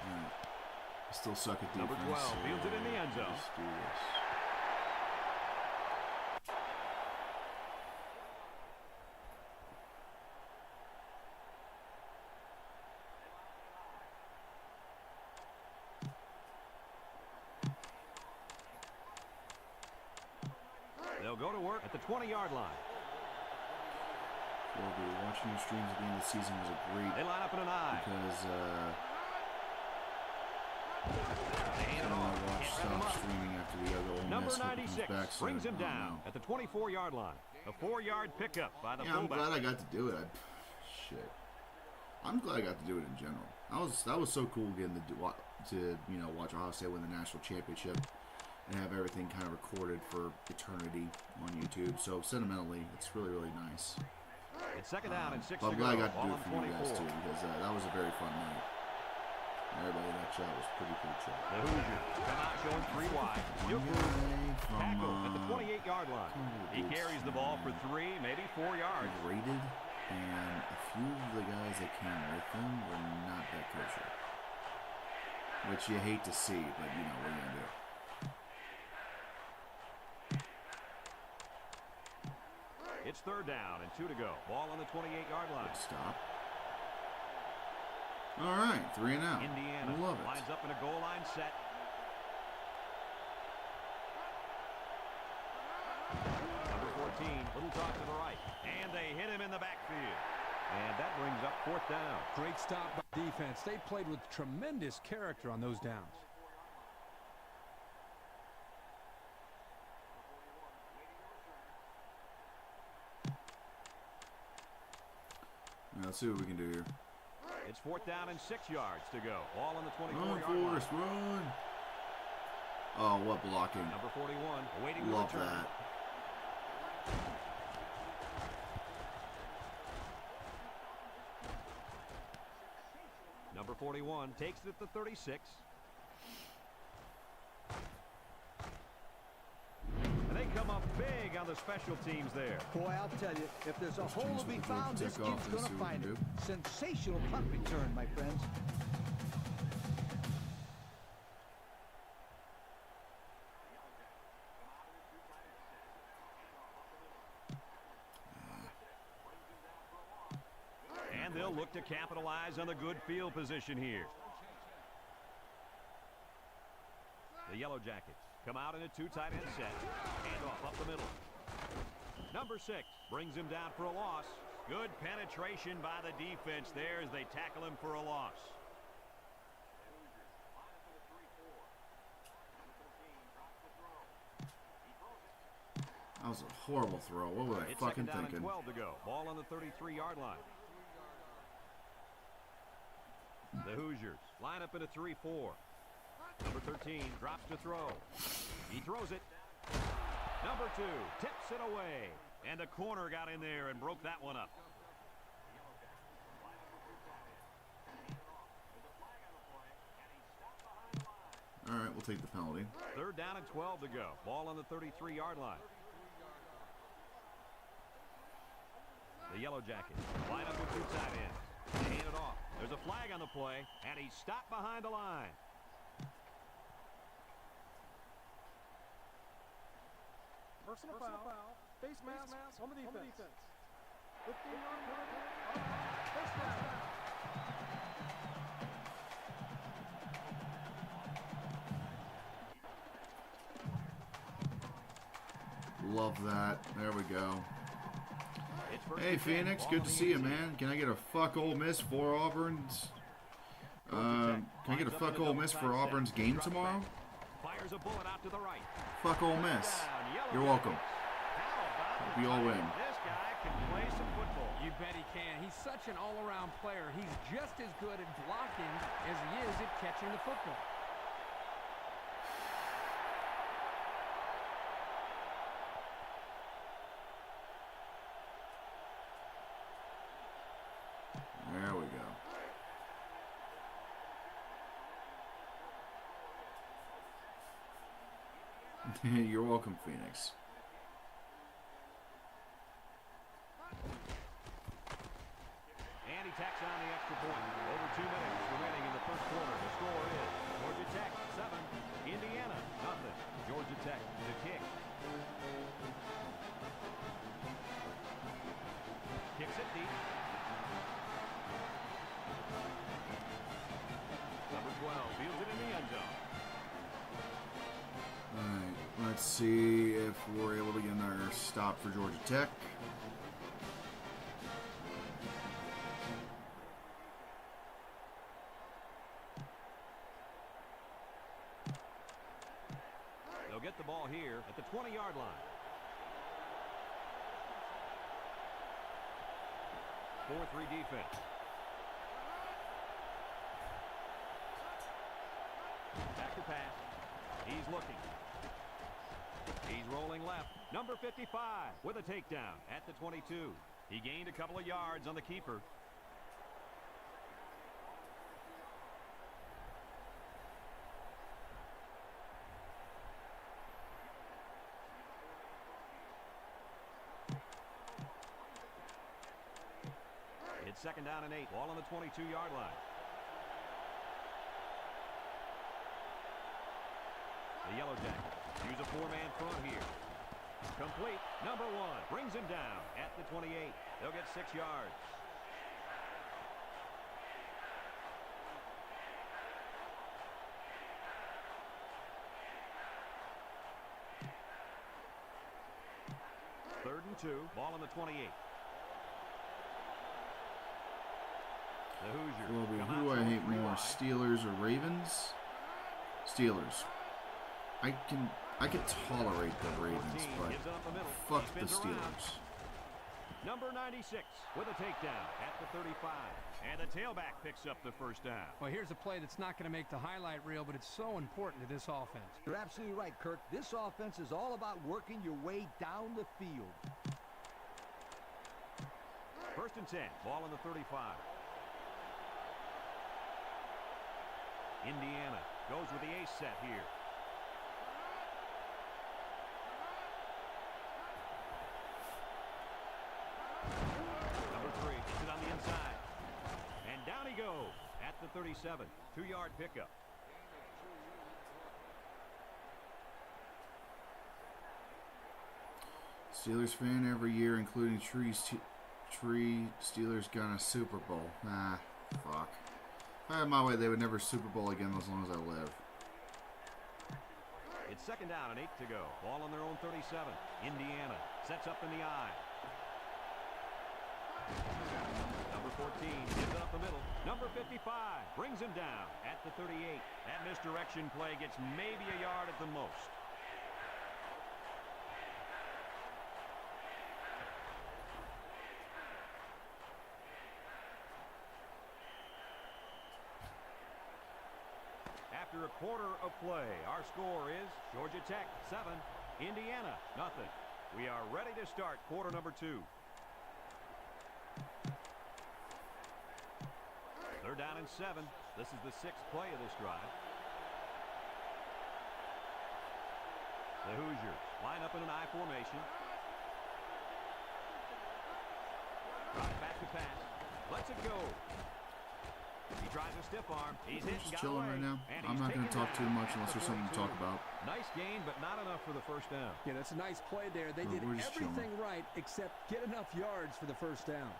I still suck at defense. Number 12 fields it in the end zone. Let's do this. They'll go to work at the 20-yard line. Watching your streams at the end of the season was a great. They line up in an eye. Because I watched stop streaming after the other Ole Number Miss 96 back, so brings him down at the 24-yard line. A 4-yard pickup by the fullback. I'm glad I got to do it. Shit. I'm glad I got to do it in general. That was so cool getting to watch Ohio State win the national championship and have everything kind of recorded for eternity on YouTube. So sentimentally, it's really, really nice. It's second down and 6 but to I'm go. glad I got to do Ball it for you guys too, because that was a very fun night. Everybody in that shot was pretty chill. The Hoosiers come out showing 3 wide. Tackle at the 28-yard line. He carries the ball for 3, maybe 4 yards. Rated, and a few of the guys that came with him were not that kosher. Which you hate to see, but what are you going to do? It's third down and 2 to go. Ball on the 28-yard line. Good stop. All right, 3 and out. Indiana Love it. lines up in a goal line set. Number 14, little toss to the right. And they hit him in the backfield. And that brings up 4th down. Great stop by defense. They played with tremendous character on those downs. Let's see what we can do here. It's 4th down and 6 yards to go. Ball on the 24-yard Run, line. Forrest, run! Oh, what blocking. Number 41, awaiting the Love return. that. Number 41 takes it at the 36. And they come up big on the special teams there. Boy, I'll tell you, if there's a hole to be found, this Take off kid's going and to see what find we it. can Sensational punt return, my friends. And they'll look to capitalize on the good field position here. The Yellow Jackets come out in a 2 tight end set. Handoff up the middle. Number 6 brings him down for a loss. Good penetration by the defense there as they tackle him for a loss. That was a horrible throw. What was I fucking second down thinking? And 12 to go. Ball on the 33-yard line. The Hoosiers line up in a 3-4. Number 13 drops to throw. He throws it. Number 2 tips it away. And the corner got in there and broke that one up. All right, we'll take the penalty. 3rd down and 12 to go. Ball on the 33-yard line. The Yellow Jackets line up with 2 tight ends. They hand it off. There's a flag on the play, and he's stopped behind the line. Personal foul. Face mask on the defense. 15-yard penalty. First down. Love that. There we go. Hey, Phoenix. Good to see you, man. Can I get a fuck Ole Miss for Auburn's? Can I get a fuck Ole Miss for Auburn's game tomorrow? Fires a bullet out to the right. Fuck Ole Miss. You're welcome. Hope you all win. This guy can play some football. You bet he can. He's such an all-around player. He's just as good at blocking as he is at catching the football. There we go. You're welcome, Phoenix. And he tacks on the extra point. Over 2 minutes remaining in the first quarter. The score is Georgia Tech 7, Indiana nothing. Georgia Tech to kick. Kicks it deep. Number 12 fields it in the end zone. Alright, let's see if we're able to get another stop for Georgia Tech. They'll get the ball here at the 20-yard line. 4-3 defense. Back to pass. He's looking. He's rolling left. Number 55 with a takedown at the 22. He gained a couple of yards on the keeper. It's 2nd down and 8. Ball on the 22-yard line. The Yellow Jackets use a 4-man front here. Complete. Number 1 brings him down at the 28. They'll get 6 yards. Third and 2. Ball on the 28. The Hoosiers. Well, who do I hate more, Steelers or Ravens? Steelers. I can tolerate the Ravens, but fuck the Steelers. Number 96 with a takedown at the 35. And the tailback picks up the first down. Well, here's a play that's not going to make the highlight reel, but it's so important to this offense. You're absolutely right, Kirk. This offense is all about working your way down the field. 1st and 10. Ball on the 35. Indiana goes with the ace set here. Number 3 gets it on the inside. And down he goes at the 37. 2-yard pickup. Steelers fan every year, including Tree Steelers got a Super Bowl. Ah, fuck. If I had my way, they would never Super Bowl again as long as I live. It's 2nd down and 8 to go. Ball on their own 37. Indiana sets up in the eye. Number 14 gives it up the middle. Number 55 brings him down at the 38. That misdirection play gets maybe a yard at the most. After a quarter of play, our score is Georgia Tech 7, Indiana nothing. We are ready to start quarter number 2. 3rd down and 7. This is the 6th play of this drive. The Hoosiers line up in an I formation. Right back to pass. Lets it go. He tries a stiff arm. He's hit and Just got chilling away. right now. And I'm he's not going to taken talk too down much unless at the there's something to 42. talk about. Nice gain, but not enough for the first down. Yeah, that's a nice play there. They did We're just everything chilling. right except get enough yards for the first down.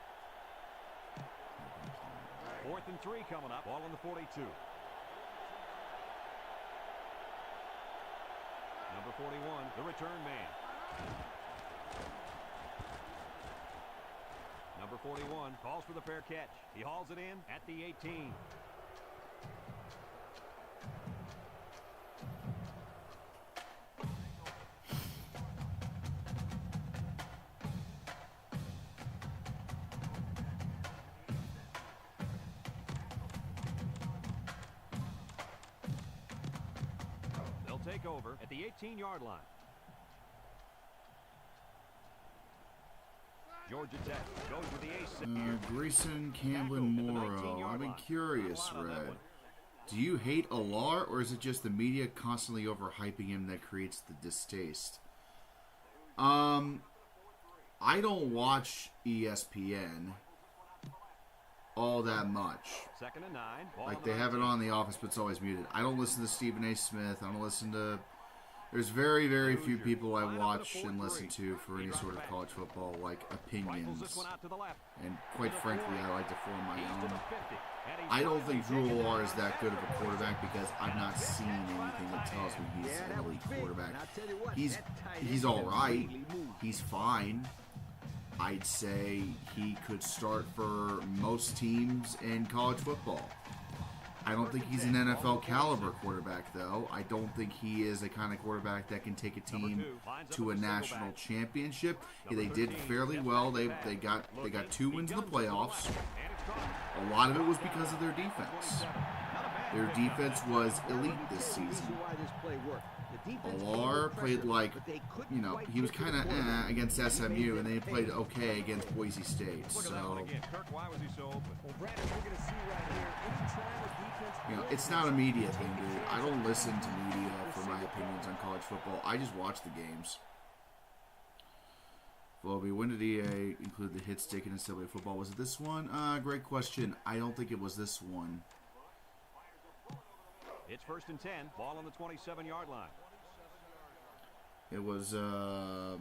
4th and 3 coming up. Ball on the 42. Number 41, the return man. Number 41 calls for the fair catch. He hauls it in at the 18. They'll take over at the 18-yard line. Georgia Tech goes with the ace. Grayson Camblin Morrow. I've been curious, Red. Do you hate Alar, or is it just the media constantly overhyping him that creates the distaste? I don't watch ESPN all that much. 2nd and 9. Like, they have it on in the office, but it's always muted. I don't listen to Stephen A. Smith. I don't listen to... There's very, very few people I watch and listen to for any sort of college football, like, opinions. And quite frankly, I like to form my own. I don't think Drew Alar is that good of a quarterback because I've not seen anything that tells me he's an elite quarterback. He's all right. He's fine. I'd say he could start for most teams in college football. I don't think he's an NFL caliber quarterback, though. I don't think he is the kind of quarterback that can take a team to a national championship. Yeah, they did fairly well. They got 2 wins in the playoffs. A lot of it was because of their defense. Their defense was elite this season. Alar played like, you know, he was kind of against SMU, and then he played okay against Boise State. So, you know, it's not a media thing, dude. I don't listen to media for my opinions on college football. I just watch the games. Volby, when did EA include the hit stick in NCAA football? Was it this one? Great question. I don't think it was this one. It's 1st and 10. Ball on the 27-yard line. It was, The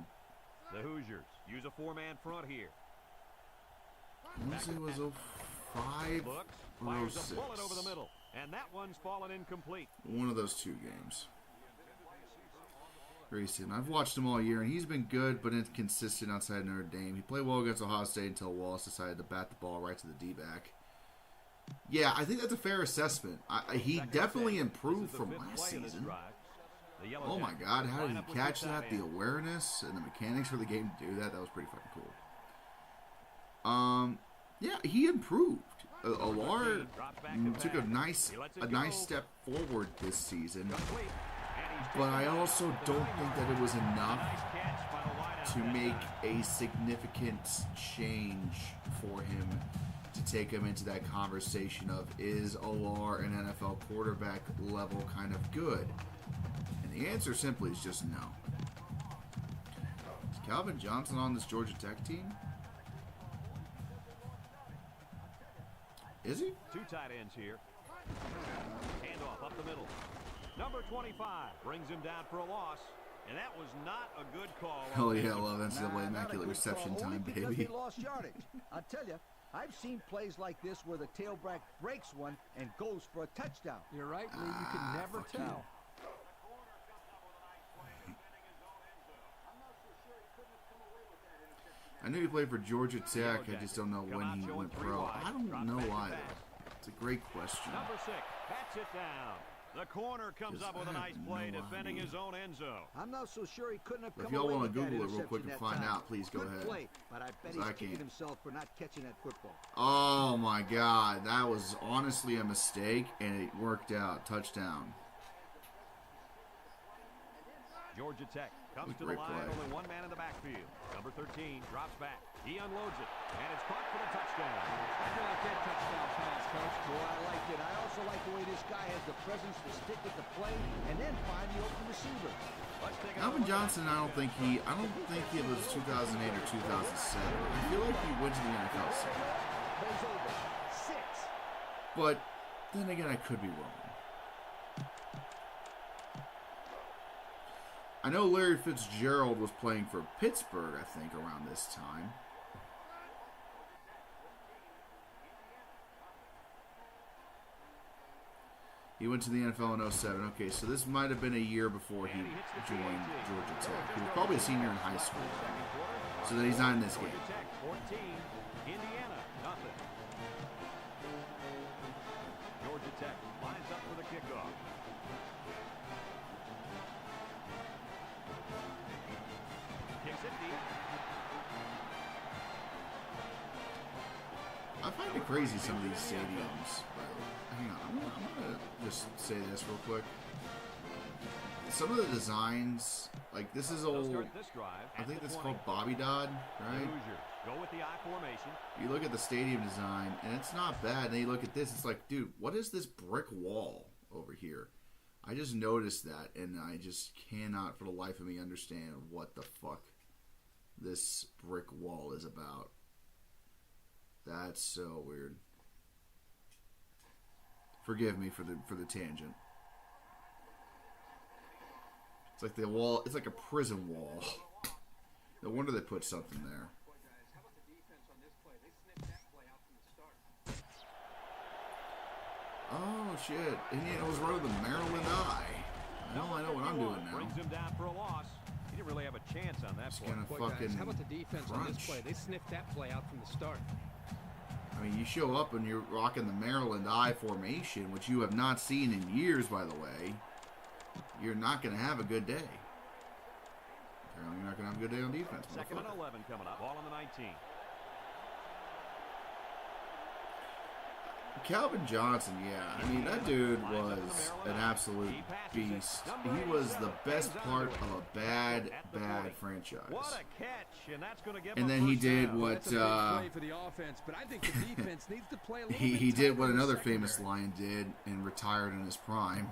Hoosiers use a 4-man front here. I want to say it was 05 Looks, or fires 06. a bullet over the middle, and that one's fallen incomplete. One of those 2 games. Grayson, I've watched him all year, and he's been good but inconsistent outside Notre Dame. He played well against Ohio State until Wallace decided to bat the ball right to the D-back. Yeah, I think that's a fair assessment. He definitely improved from last season. Oh my God, how did he catch that? The awareness and the mechanics for the game to do that, that was pretty fucking cool. Yeah, he improved. Alar took a nice step forward this season. But I also don't think that it was enough to make a significant change for him to take him into that conversation of, is Alar an NFL quarterback level kind of good? And the answer simply is just no. Is Calvin Johnson on this Georgia Tech team? Is he? 2 tight ends here. Handoff up the middle. Number 25 brings him down for a loss, and that was not a good call. Hell yeah, I love NCAA Immaculate Reception time, baby. They lost yardage. I'll tell you, I've seen plays like this where the tailback breaks one and goes for a touchdown. You're right, Lee. You can never fuck tell. I knew he played for Georgia Tech. I just don't know when he went pro. I don't know either. It's a great question. Number 6 bats it down. The corner comes up with a nice play defending his own end zone. I'm not so sure he couldn't have If come y'all away want with to that Google it real quick interception and that find time. out, please go Good ahead. play, but I bet 'Cause he's I kicking can't. himself for not catching that football. Oh my God, that was honestly a mistake, and it worked out. Touchdown. Georgia Tech Comes to the line, only one man in the backfield. Number 13 drops back. He unloads it, and it's caught for the touchdown. I like that touchdown pass, Coach. Boy, I like it. I also like the way this guy has the presence to stick with the play and then find the open receiver. Calvin Johnson, I don't think it was 2008 or 2007. I feel like he went to the NFL soon. But then again, I could be wrong. I know Larry Fitzgerald was playing for Pittsburgh, I think, around this time. He went to the NFL in 07. Okay, so this might have been a year before he joined Georgia Tech. He was probably a senior in high school. So that he's not in this game. 14, Indiana, nothing. Georgia Tech lines up for the kickoff. Kicks it deep. I find it crazy, some of these stadiums. But hang on, I'm gonna just say this real quick. Some of the designs, like this is old. I think this is called Bobby Dodd, right? Go with the I formation. You look at the stadium design, and it's not bad. And then you look at this, it's like, dude, what is this brick wall over here? I just noticed that, and I just cannot, for the life of me, understand what the fuck this brick wall is about. That's so weird. Forgive me for the tangent. It's like the wall. It's like a prison wall. No wonder they put something there. Oh shit! Indiana was running the Maryland Eye. Now I know what I'm doing now. Brings him down for a loss. He didn't really have a chance on that play. Guys, how about the defense on this play? They sniffed that play out from the start. I mean, you show up and you're rocking the Maryland I formation, which you have not seen in years, by the way. You're not going to have a good day. Apparently, you're not going to have a good day on defense. Second and 11 coming up. Ball on the 19. Calvin Johnson, yeah. I mean, that dude was an absolute beast. He was the best part of a bad franchise. What a catch, and that's going to give and then he did what he did what another famous Lion did and retired in his prime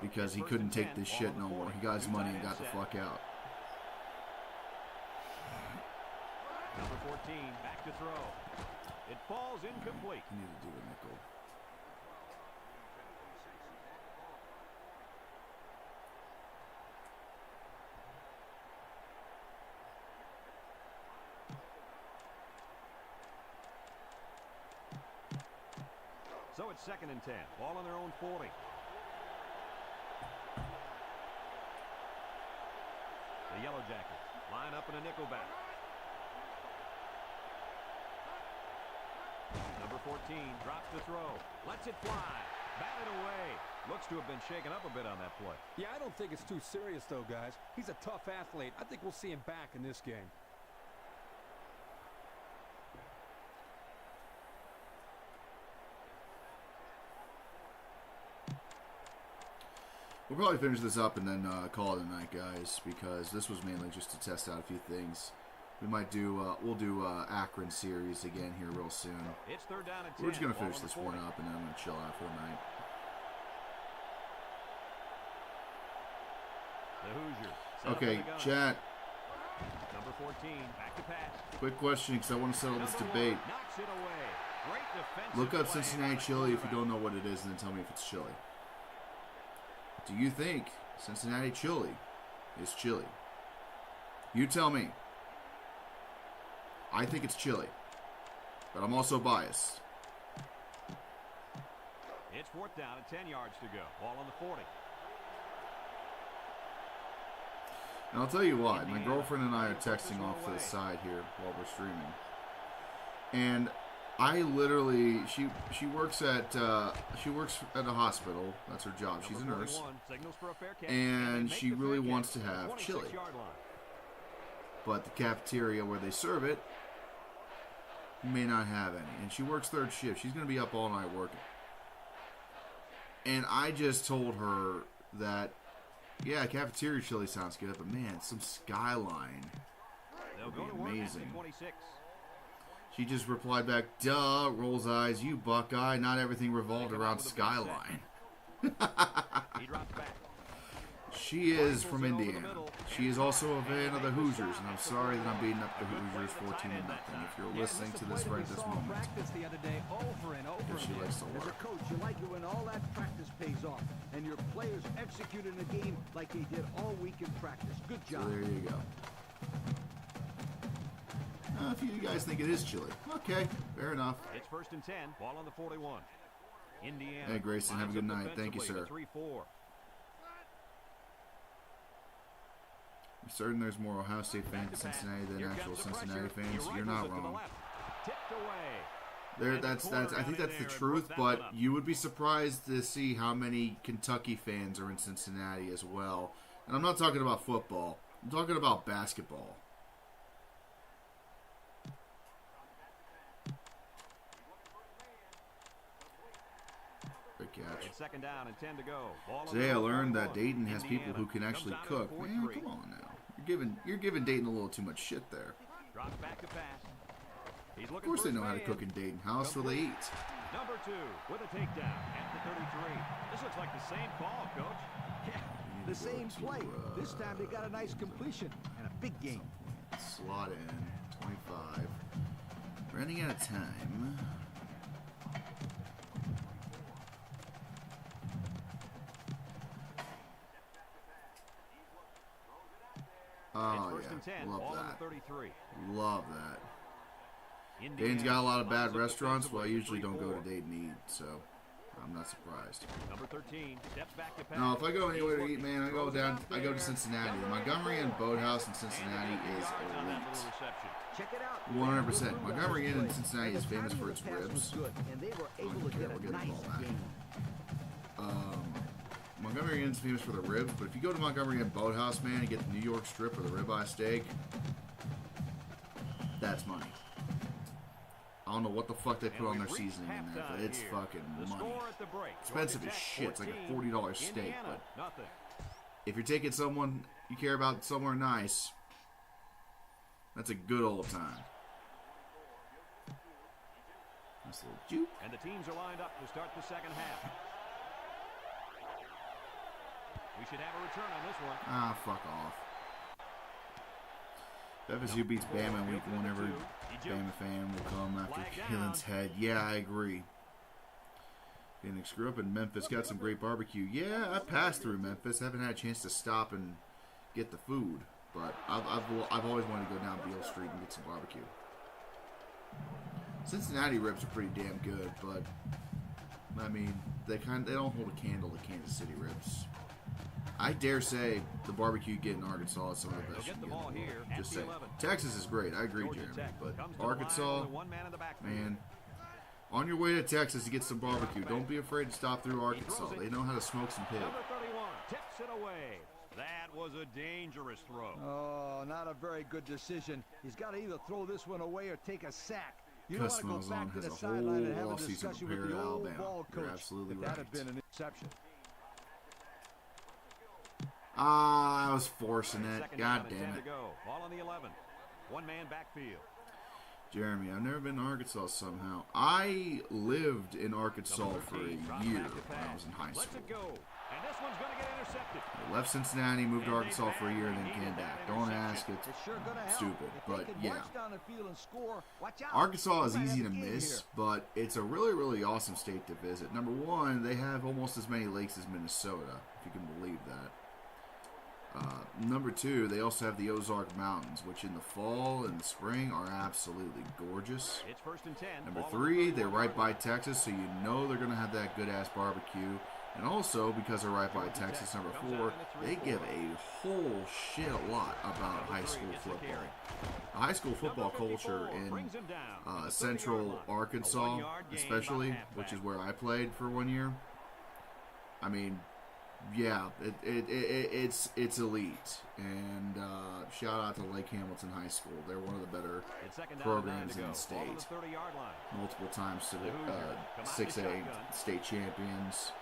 because he couldn't take this shit no more. He got his money and got the fuck out. Number 14, back to throw. It falls incomplete. You need to do a nickel. So it's second and 10. Ball on their own 40. The Yellow Jackets line up in a nickel back. Number 14 drops to throw. Lets it fly. Batted away. Looks to have been shaken up a bit on that play. Yeah, I don't think it's too serious, though, guys. He's a tough athlete. I think we'll see him back in this game. We'll probably finish this up and then call it a night, guys, because this was mainly just to test out a few things. We might do, we'll do Akron series again here real soon. It's third down and 10. We're just going to finish this one up and then I'm going to chill out for the night. The Hoosiers. Okay, chat. Number 14, back to pass. Quick question, because I want to settle this debate. Knocks it away. Great defensive Look up play. Cincinnati chili if you don't know what it is, and then tell me if it's chili. Do you think Cincinnati chili is chili? You tell me. I think it's chili, but I'm also biased. It's fourth down and 10 yards to go. Ball on the 40. And I'll tell you what, my girlfriend and I are texting off to the side here while we're streaming. And I literally, she works at a hospital. That's her job. She's a nurse. And she really wants to have chili. But the cafeteria where they serve it may not have any. And she works third shift. She's going to be up all night working. And I just told her that, yeah, cafeteria chili sounds good, but man, some Skyline would be amazing. She just replied back, duh, rolls eyes, you Buckeye, not everything revolved around Skyline. He drops back. She is from Indiana. She is also a fan of the Hoosiers, and I'm sorry that I'm beating up the Hoosiers 14-0. If you're listening to this right this moment, The other day, over and over because she likes to As a work. coach, you like it when all that practice pays off, and your players execute in the game like they did all week in practice. Good So job. there you go. If you guys think it is chilly, okay, fair enough. It's 1st and 10. Ball on the 41. Indiana. Hey, Grayson, have a good lines night. up Thank you, defensively, sir. 3-4. I'm certain there's more Ohio State fans in Cincinnati than actual Cincinnati fans. You're not wrong. Tipped away. There, I think that's the truth, but you would be surprised to see how many Kentucky fans are in Cincinnati as well. And I'm not talking about football. I'm talking about basketball. Good catch. It's 2nd down and 10 to go. Ball Today I on the learned that 41. Dayton has people Indiana who can actually comes out cook. at Man, 4-3. come on now. You're giving Dayton a little too much shit there. Drops back to pass. He's Of looking course for they his know how to man. cook in Dayton. How else will they eat? Number 2 with a takedown at the 33. This looks like the same call, Coach. Yeah, the same play. This time they got a nice completion and a big game. Slot in 25. Running out of time. Oh It's 1st and 10. yeah, love Ball on the that. 33. Love that. Indiana Dayton's got a lot of lines bad up restaurants, but I defensively, usually don't go 3-4. to Dayton to eat, so I'm not surprised. Number 13 steps back to pass. No, if I go anywhere to He's eat, man, I go looking. down. Throws it I out go to there. Cincinnati. The Number Montgomery Inn 84. Boathouse in Cincinnati And is yards on that elite. little reception. Check it out. 100%. Montgomery Inn in Play. Cincinnati And is the famous timing for of its the pass was ribs. good, and they were able don't to care, get we'll a get nice all that. game. Montgomery Inn's famous for the ribs, but if you go to Montgomery Inn Boathouse, man, and get the New York strip or the ribeye steak, that's money. I don't know what the fuck they put on their seasoning in there, but it's fucking The money. score at the break. Expensive Georgia as Tech shit. It's like a 14, $40 steak, Indiana, but nothing. if you're taking someone you care about somewhere nice, that's a good old time. Nice little juke. And the teams are lined up to start the second half. We should have a return on this one. Ah, fuck off. If FSU beats Bama in week 1, every Bama fan will come after Kalen's head. Yeah, I agree. Phoenix grew up in Memphis, got some great barbecue. Yeah, I passed through Memphis. Haven't had a chance to stop and get the food, but I've always wanted to go down Beale Street and get some barbecue. Cincinnati ribs are pretty damn good, but I mean they don't hold a candle to Kansas City ribs. I dare say the barbecue you get in Arkansas is some of the best you They'll get can the get ball in the here world. at Just the saying. 11. Texas is great. I agree, Georgia Jeremy. Tech But comes to the line Arkansas, with one man in the backfield. man, on your way to Texas to get some barbecue, don't be afraid to stop through Arkansas. They know how to smoke some pig. Number 31 tips it away. That was a dangerous throw. Oh, not a very good decision. He's got to either throw this one away or take a sack. You Gus don't want to go Malzahn back to has the a sideline and whole have a offseason discussion with prepared the at old Alabama. ball You're coach. absolutely If that had right. been an interception. I was forcing it. Second God down and damn 10 it. to go. Ball on the 11. One man backfield. Jeremy, I've never been to Arkansas somehow. I lived in Arkansas for a year when I was in high Let's school. it go. And this one's going to get intercepted. I left Cincinnati, moved to Arkansas for a year, and then came back. Don't ask, it's It's sure going to help. stupid, If but they can yeah. march down the field and score, watch out. Arkansas is We might easy have to a game miss, here. but it's a really, really awesome state to visit. Number one, they have almost as many lakes as Minnesota, if you can believe that. Number two, they also have the Ozark Mountains, which in the fall and the spring are absolutely gorgeous. It's 1st and 10. Number Ball on three, the they're right 31. by Texas, so you know they're going to have that good-ass barbecue. And also, because they're right by Texas, number four, they give a whole shit a lot about high school football. The high school football culture in central Arkansas, especially, which is where I played for 1 year. I mean, yeah, it's elite. And shout out to Lake Hamilton High School. They're one of the better It's second down and 9 programs to in go. the Ball on the state. 30-yard line. Multiple times to the Come out in 6A shotgun. state champions.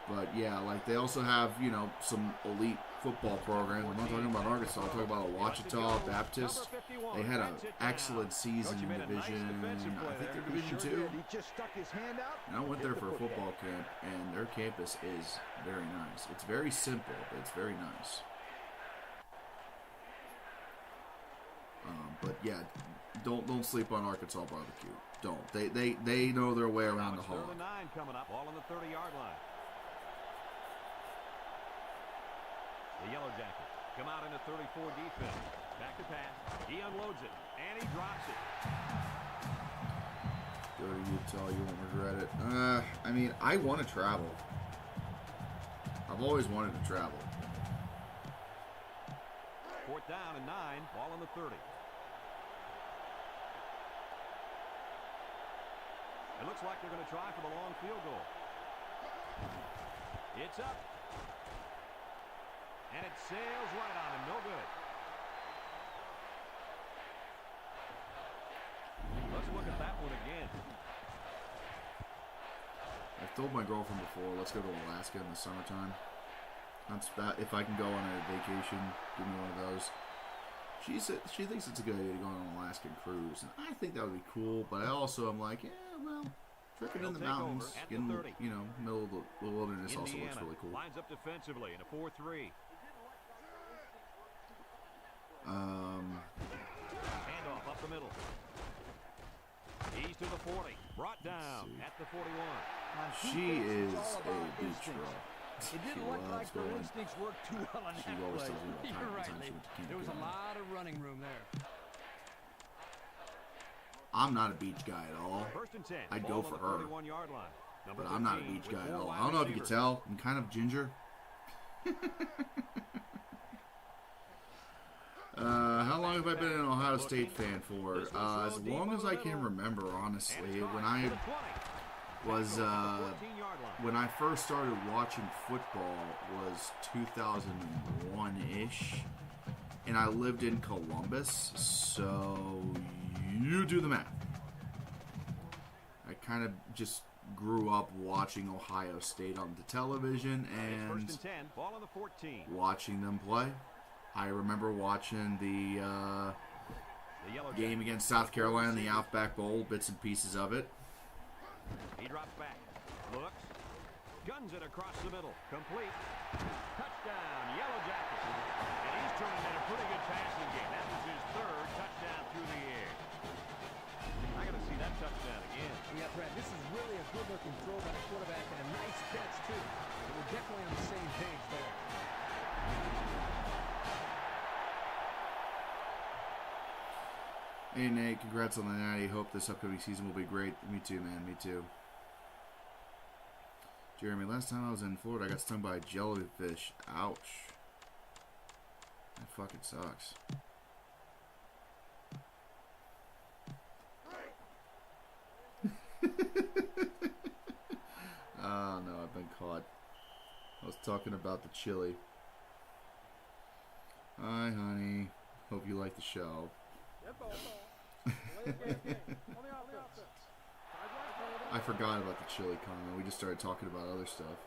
But yeah, like they also have, you know, some elite football programs. I'm not talking about Arkansas. I'm talking about Ouachita Baptist. They had an excellent season in Division, I think they're Division 2. And I went there for a football camp, and their campus is very nice. It's very simple, but it's very nice. But yeah, don't sleep on Arkansas barbecue. Don't. They know their way around the hog. Third and 9 coming up, all on the 30-yard line. The Yellow Jackets come out in a 34 defense. Back to pass. He unloads it, and he drops it. Go to Utah, you won't regret it. I mean, I want to travel. I've always wanted to travel. Fourth down and 9, ball on the 30. It looks like they're going to try for the long field goal. It's up. And it sails right on him. No good. Let's look at that one again. I've told my girlfriend before, let's go to Alaska in the summertime. If I can go on a vacation, give me one of those. She thinks it's a good idea to go on an Alaskan cruise, and I think that would be cool. But I also am like, yeah, well, trekking in the mountains, getting, you know, middle of the wilderness also looks really cool. Lines up defensively in a 4-3. Handoff up the middle. He's to the 40. Brought down at the 41. She is a beach girl. It didn't look like their instincts worked too well on that play. You're right, Lee. There was a lot of running room there. I'm not a beach guy at all. First and 10. I'd go for her. But I'm not a beach guy at all. I don't know if you can tell. I'm kind of ginger. How long have I been an Ohio State fan for? As long as I can remember, honestly. When I first started watching football was 2001-ish, and I lived in Columbus, so you do the math. I kind of just grew up watching Ohio State on the television and watching them play. I remember watching the game against South Carolina in the Outback Bowl, bits and pieces of it. He drops back, looks, guns it across the middle, complete, touchdown, Yellow Jackets. And he's turning in a pretty good passing game. That was his third touchdown through the air. I got to see that touchdown again. Yeah, Brad, this is really a good-looking throw by the quarterback and a nice catch, too. We're definitely on the same page there. Hey Nate, congrats on the natty. Hope this upcoming season will be great. Me too, man. Me too. Jeremy, last time I was in Florida, I got stung by a jellyfish. Ouch. That fucking sucks. Oh no, I've been caught. I was talking about the chili. Hi, honey. Hope you like the show. I forgot about the chili comment. We just started talking about other stuff.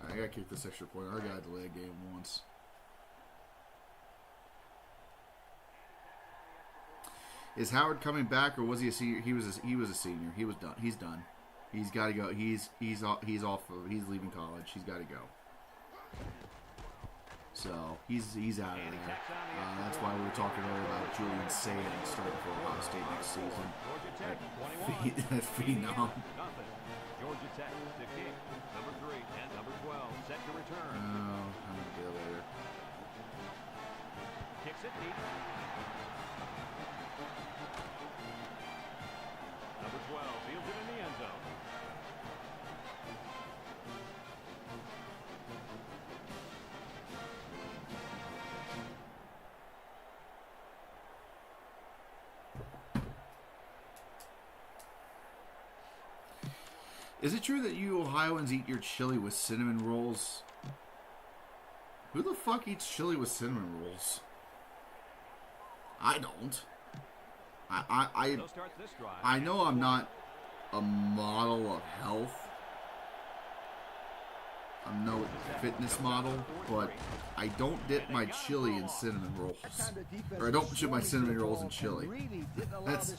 I gotta kick this extra point. I gotta delay a game once. Is Howard coming back, or was he a senior? He was a senior. He was done. He's done. He's got to go. He's off. He's leaving college. He's got to go. So he's out of there. That's why we were talking earlier about Julian Sand starting for Ohio State next season. That phenom. Georgia Tech to kick. Number 3 and number 12 set to return. Oh, I'm gonna get later. Kicks it deep. Number 12 fields it in the end zone. Is it true that you Ohioans eat your chili with cinnamon rolls? Who the fuck eats chili with cinnamon rolls? I don't. I They'll start this drive. I know I'm not a model of health. I'm no fitness model, but I don't dip my chili in cinnamon rolls. Or I don't dip my cinnamon rolls in chili. That's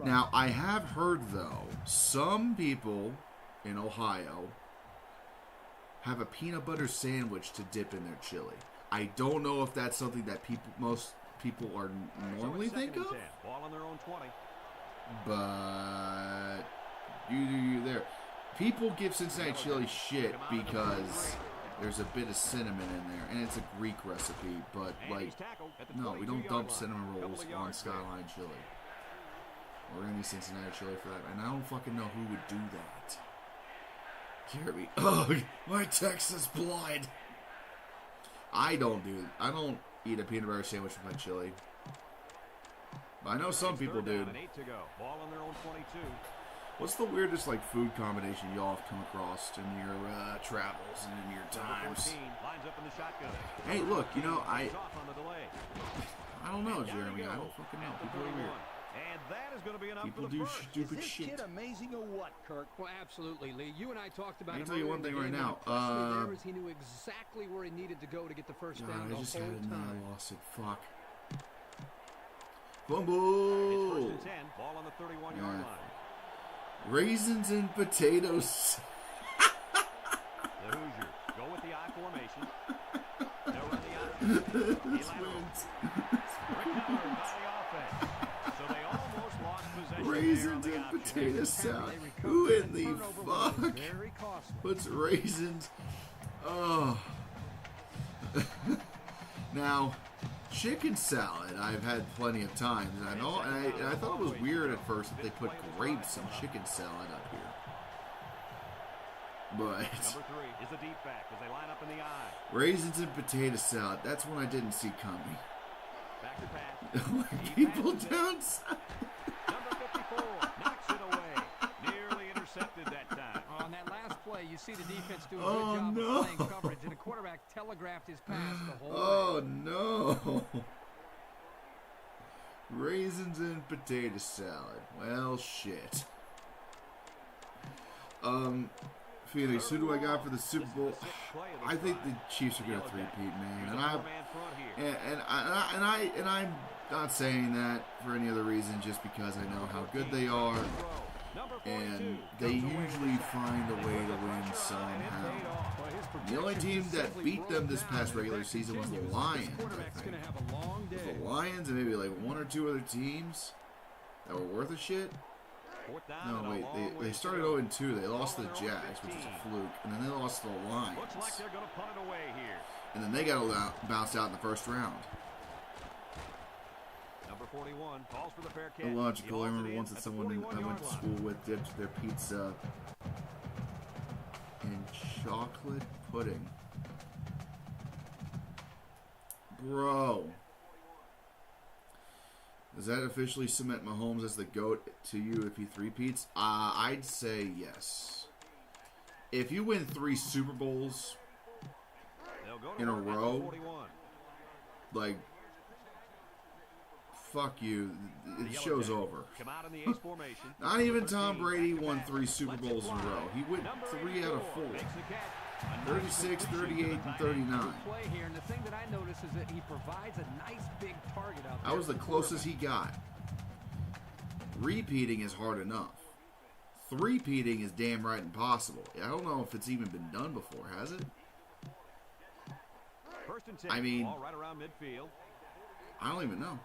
now I have heard though, some people in Ohio have a peanut butter sandwich to dip in their chili. I don't know if that's something that most people are normally think of. Ball on their own 20. But you there. People give Cincinnati chili shit because there's a bit of cinnamon in there, and it's a Greek recipe. But like, no, we don't dump cinnamon rolls on Skyline chili or any Cincinnati chili for that. And I don't fucking know who would do that. Kirby, ugh, my Texas blood. I don't eat a peanut butter sandwich with my chili. But I know some people do. Ball on their own 22. What's the weirdest like food combination y'all have come across in your travels and in your times? Hey, look, you know I don't know, Jeremy. I don't fucking know. People are weird. And that is going to be enough. People for the do first. stupid Is this shit. kid amazing or what, Kirk? Well, absolutely, Lee. You and I talked about I can it tell you one earlier in thing the right game, now. and the impression there is he knew exactly where he needed to go to get the first down God, the I just whole had it and then time. I lost it. Fuck. It's Fumble. first and 10. Ball on the 31-yard line. Raisins and potatoes. The Hoosiers go with the I formation. They'll run the I. This wins. Recovered by the offense. So they almost lost possession. Raisins there on and the potato option. salad. They recovered Who in that the turnover was fuck very costly. puts raisins? Oh. Now, chicken salad I've had plenty of times, and I thought it was weird at first that they put grapes in chicken salad up here. But Number 3 is the deep back as they line up in the I. raisins and potato salad, that's one I didn't see coming. Back to pass. Like people down south. Number 54 knocks it away. Nearly intercepted that time. On that last play, you see the defense do a good Oh, job no. of playing coverage, and the quarterback telegraphed his pass the whole way. Oh no. Raisins and potato salad. Well, shit. Phoenix, who do I got for the Super Bowl? I think the Chiefs are gonna three-peat, man. And I'm not saying that for any other reason, just because I know how good they are, and they usually find a way to win somehow. The only team that beat them this past regular season was the Lions, I think. It was the Lions and maybe like one or two other teams that were worth a shit. No, wait, they started 0-2. They lost to the Jags, which was a fluke, and then they lost to the Lions. Looks like they're going to punt it away here. And then they got bounced out in the first round. Number 41 calls for the fair catch. Illogical. I remember once that someone I went to school with dipped their pizza in chocolate pudding. Bro. Does that officially cement Mahomes as the GOAT to you if he three-peats? I'd say yes. If you win 3 Super Bowls in a row, like, fuck you. The show's over. Not even Tom Brady won 3 Super Bowls in a row. He went 3 out of 4. 36, 38, and 39. Play here, and the thing that I notice is that he provides a nice big target out there. That was the closest he got. Repeating is hard enough. Three-peating is damn right impossible. I don't know if it's even been done before, has it? I mean, right around midfield. I don't even know.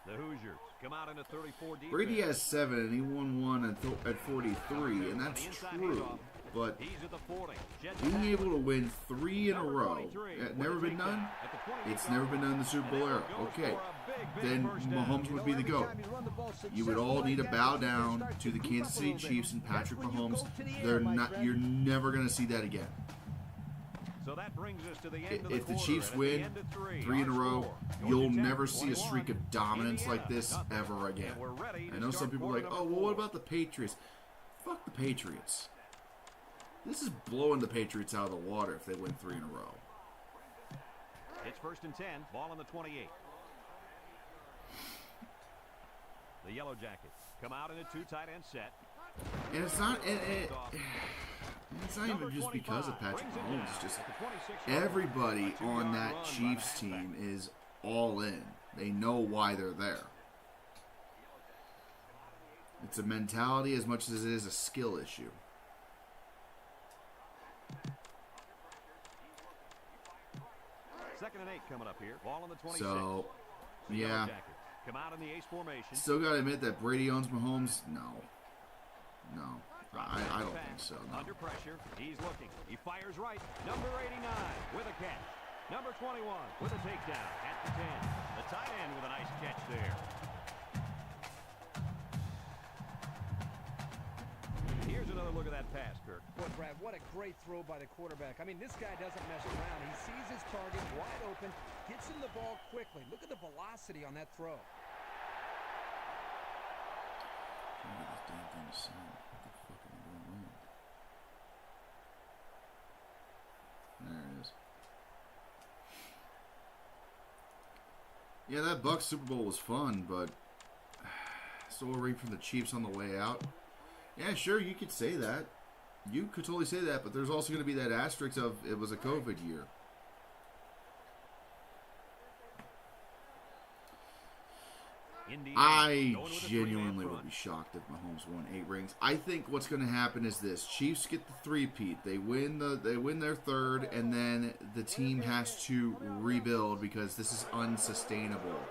The Hoosiers come out in a 34 defense. Brady has 7, and he won 1 at 43, and that's true. But being able to win 3 in a row, never been done? It's never been done in the Super Bowl era. Okay, then Mahomes would be the GOAT. You would all need to bow down to the Kansas City Chiefs and Patrick Mahomes. You're never going to see that again. So that brings us to the end of If the Chiefs win 3 in a row, you'll never see a streak of dominance like this ever again. I know some people are like, oh, well, what about the Patriots? Fuck the Patriots. This is blowing the Patriots out of the water if they win 3 in a row. It's 1st and 10. Ball on the 28. Yellow Jackets come out in a two tight end set. And it's not even just because of Patrick Mahomes. It's just everybody on that Chiefs team is all in. They know why they're there. It's a mentality as much as it is a skill issue. Second and 8 coming up here. Ball on the 26. So, yeah. Come out in the ace formation. Still got to admit that Brady owns Mahomes? No. I don't think so. No. Under pressure. He's looking. He fires right. Number 89 with a catch. Number 21 with a takedown at the 10. The tight end with a nice catch there. Here's another look at that pass, Kirk. Boy, Brad, what a great throw by the quarterback. I mean, this guy doesn't mess around. He sees his target wide open, gets him the ball quickly. Look at the velocity on that throw. Look at this damn thing to sound. What the fuck am I doing wrong? There it is. Yeah, that Bucs Super Bowl was fun, but still a ring from the Chiefs on the way out. Yeah, sure, you could say that. You could totally say that, but there's also going to be that asterisk of it was a COVID year. I genuinely would be shocked if Mahomes won 8 rings. I think what's going to happen is this: Chiefs get the three-peat. They win their third, and then the team has to rebuild because this is unsustainable.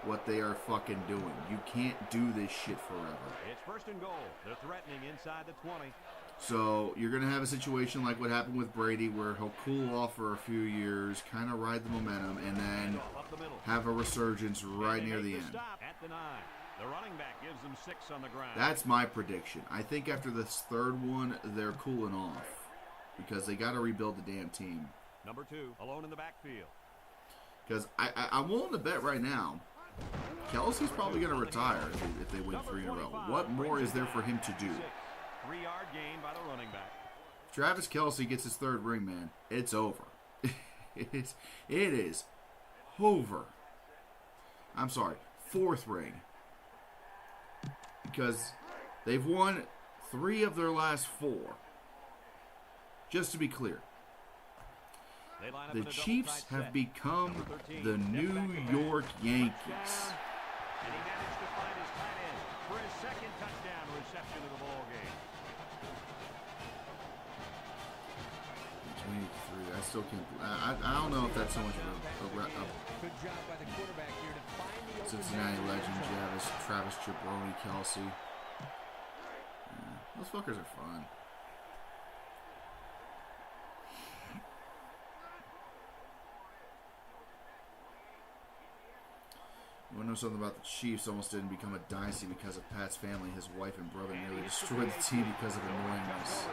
What they are fucking doing. You can't do this shit forever. It's first and goal. They're threatening inside the 20. So you're going to have a situation like what happened with Brady where he'll cool off for a few years, kind of ride the momentum, and then have a resurgence right near the end. At the 9. The running back gives them 6 on the ground. That's my prediction. I think after this third one, they're cooling off because they got to rebuild the damn team. Number 2, alone in the backfield. Because I'm willing to bet right now, Kelsey's probably going to retire if they win 3 in a row. What more is there for him to do? 3-yard gain by the running back. If Travis Kelce gets his 3rd ring, man, it's over. It is over. I'm sorry, 4th ring. Because they've won 3 of their last 4. Just to be clear. The Chiefs have become the New York Yankees. And he managed to find his tight end for his 2nd touchdown reception of the ball game. 23. I still can't. I don't know if that's so much of Good job by the quarterback here to find the Cincinnati legend, Travis Jabroni Kelce. Yeah, those fuckers are fun. You want to know something about the Chiefs? Almost didn't become a dynasty because of Pat's family. His wife and brother nearly destroyed the team because of annoyingness.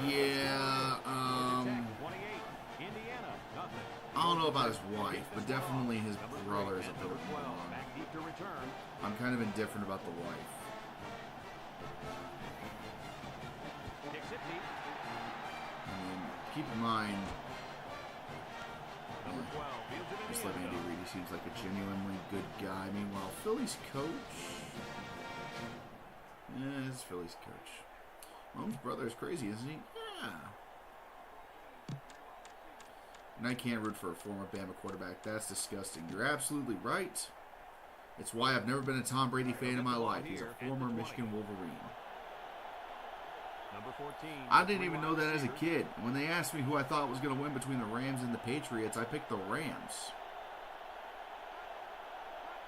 Yeah, I don't know about his wife, but definitely his brother is a little wrong. I'm kind of indifferent about the wife. I mean, keep in mind, just like Andy Reid, he seems like a genuinely good guy. Meanwhile, Philly's coach, yeah, it's Philly's coach. Mahomes' brother is crazy, isn't he? Yeah. And I can't root for a former Bama quarterback. That's disgusting. You're absolutely right. It's why I've never been a Tom Brady fan in my life. He's a former Michigan Wolverine. Number 14. I didn't even know that as a kid. When they asked me who I thought was going to win between the Rams and the Patriots, I picked the Rams.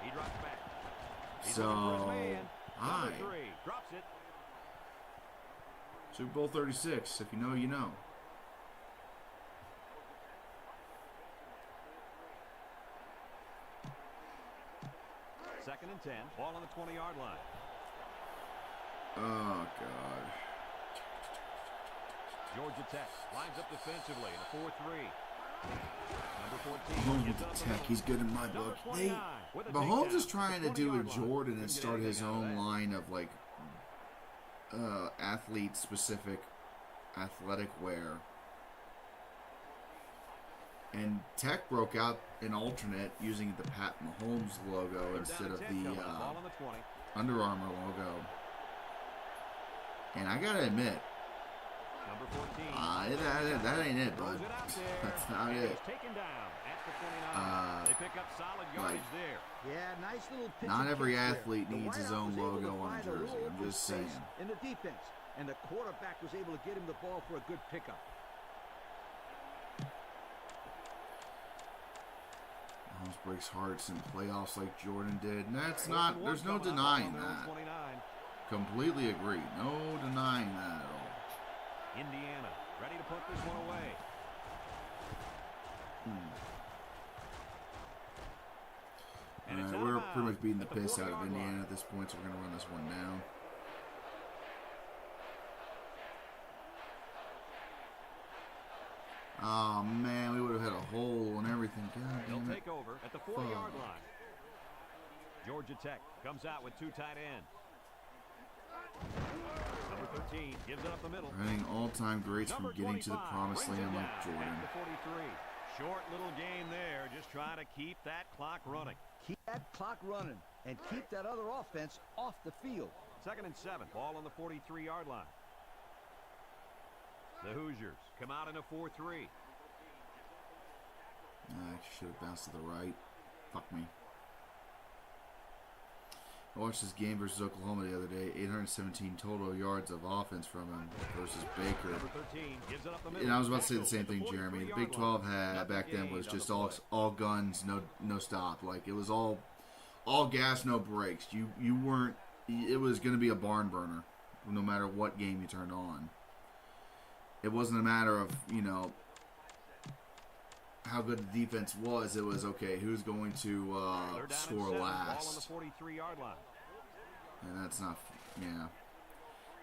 He drops back. So, hi. Drops it. Super Bowl 36. If you know, you know. Second and 10. Ball on the 20-yard line. Oh, God. Georgia Tech lines up defensively in a 4-3. Mahomes with the tech. He's good in my book. Mahomes is trying to do a Jordan and start his own line of, like, athlete-specific athletic wear. And Tech broke out an alternate using the Pat Mahomes logo instead of the Under Armour logo. And I gotta admit, that ain't it, bud. That's not it. Like, nice little not every athlete needs his own logo on a jersey. I'm just saying. In the defense, and the quarterback was able to get him the ball for a good pickup. Mahomes breaks hearts in playoffs like Jordan did. And that's not, there's no denying that. Completely agree. No denying that at all. Indiana ready to put this one away. Alright, we're pretty much beating the piss out of Indiana at this point, so we're going to run this one down. Oh man, we would have had a hole and everything. God They'll damn it. take over at the 40-yard line. Georgia Tech comes out with 2 tight ends. Number 13 gives it up the middle. Running all-time greats from getting to the promised land like Jordan. Short little game there, just trying to keep that clock running. Keep that clock running and keep that other offense off the field. 2nd and 7, ball on the 43-yard line. The Hoosiers come out in a 4-3. I should have bounced to the right. Fuck me. I watched this game versus Oklahoma the other day. 817 total yards of offense from him versus Baker. And I was about to say the same thing, Jeremy. The Big 12 had back then was just all guns, no stop. Like it was all gas, no brakes. You weren't. It was going to be a barn burner, no matter what game you turned on. It wasn't a matter of how good the defense was. It was okay. Who's going to score last? And that's not. Yeah.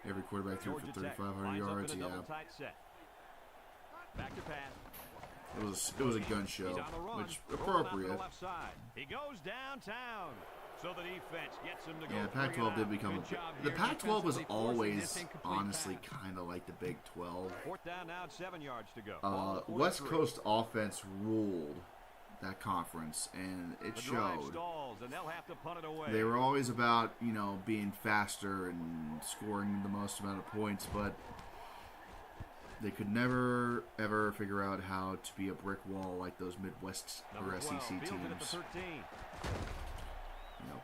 Every quarterback threw for 3,500 yards. Yeah. Back to pass. It was a gun show, which appropriate. He goes downtown. So the defense gets him to go. Yeah, Pac-12 did become the Pac-12 was always honestly kind of like the Big 12. 4th down now, 7 yards to go. West Coast offense ruled that conference, and it showed. And they'll have to punt it away. They were always about being faster and scoring the most amount of points, but they could never ever figure out how to be a brick wall like those Midwest or SEC teams.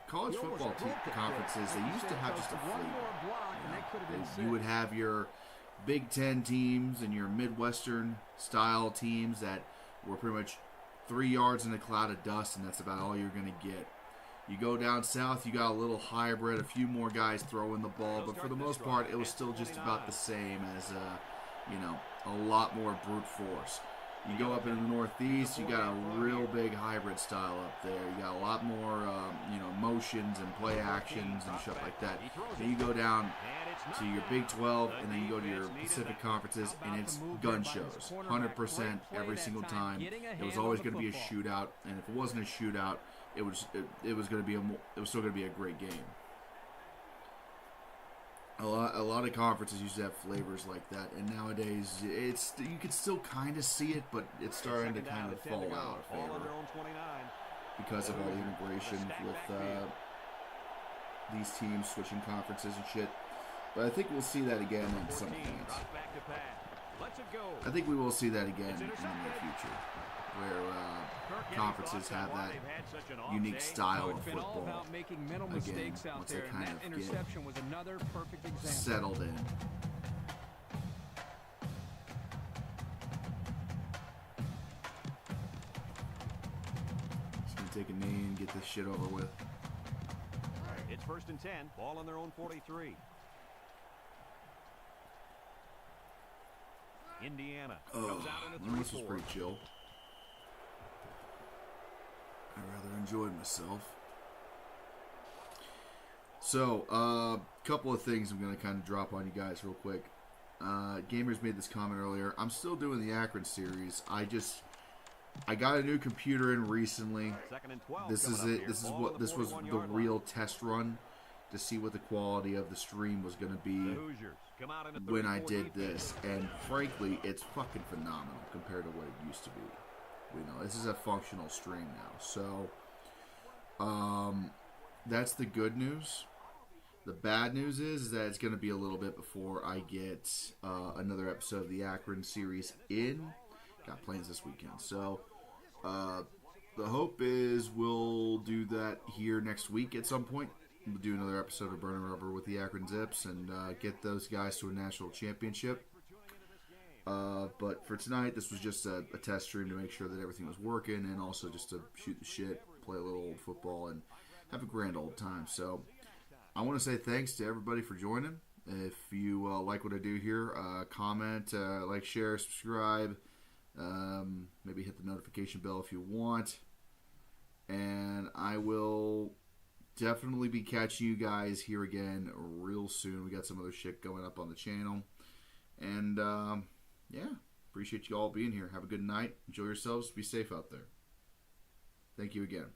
College football conferences, they used to have just a flavor. You would have your Big Ten teams and your Midwestern style teams that were pretty much 3 yards in a cloud of dust, and that's about all you're going to get. You go down south, you got a little hybrid, a few more guys throwing the ball, but for the most part, it was still just about the same as, a lot more brute force. You go up in the Northeast, you got a real big hybrid style up there. You got a lot more, motions and play actions and stuff like that. Then you go down to your Big 12, and then you go to your Pacific conferences, and it's gun shows, 100% every single time. It was always going to be a shootout, and if it wasn't a shootout, it was still going to be a great game. A lot of conferences used to have flavors like that, and nowadays you can still kind of see it, but it's starting to kind of fall out of favor because of all the integration with these teams switching conferences and shit. But I think we'll see that again at some point. I think we will see that again in the near future, where conferences have that unique style of football again once they kind of get settled in. Just gonna take a knee and get this shit over with. It's 1st and 10, ball on their own 43. Indiana comes out in a 3-4. This was pretty chill. I rather enjoyed myself. So, a couple of things I'm going to kind of drop on you guys real quick. Gamers made this comment earlier. I'm still doing the Akron series. I got a new computer in recently. 2nd and 12. This is it. This was the real test run to see what the quality of the stream was going to be when I did this. And frankly, it's fucking phenomenal compared to what it used to be. This is a functional stream now. So, that's the good news. The bad news is that it's going to be a little bit before I get another episode of the Akron series in. Got plans this weekend. So, the hope is we'll do that here next week at some point. We'll do another episode of Burning Rubber with the Akron Zips and get those guys to a national championship. But for tonight, this was just a test stream to make sure that everything was working and also just to shoot the shit, play a little old football, and have a grand old time. So I want to say thanks to everybody for joining. If you like what I do here, comment, like, share, subscribe. Maybe hit the notification bell if you want. And I will definitely be catching you guys here again real soon. We got some other shit going up on the channel. And, yeah, appreciate you all being here. Have a good night. Enjoy yourselves. Be safe out there. Thank you again.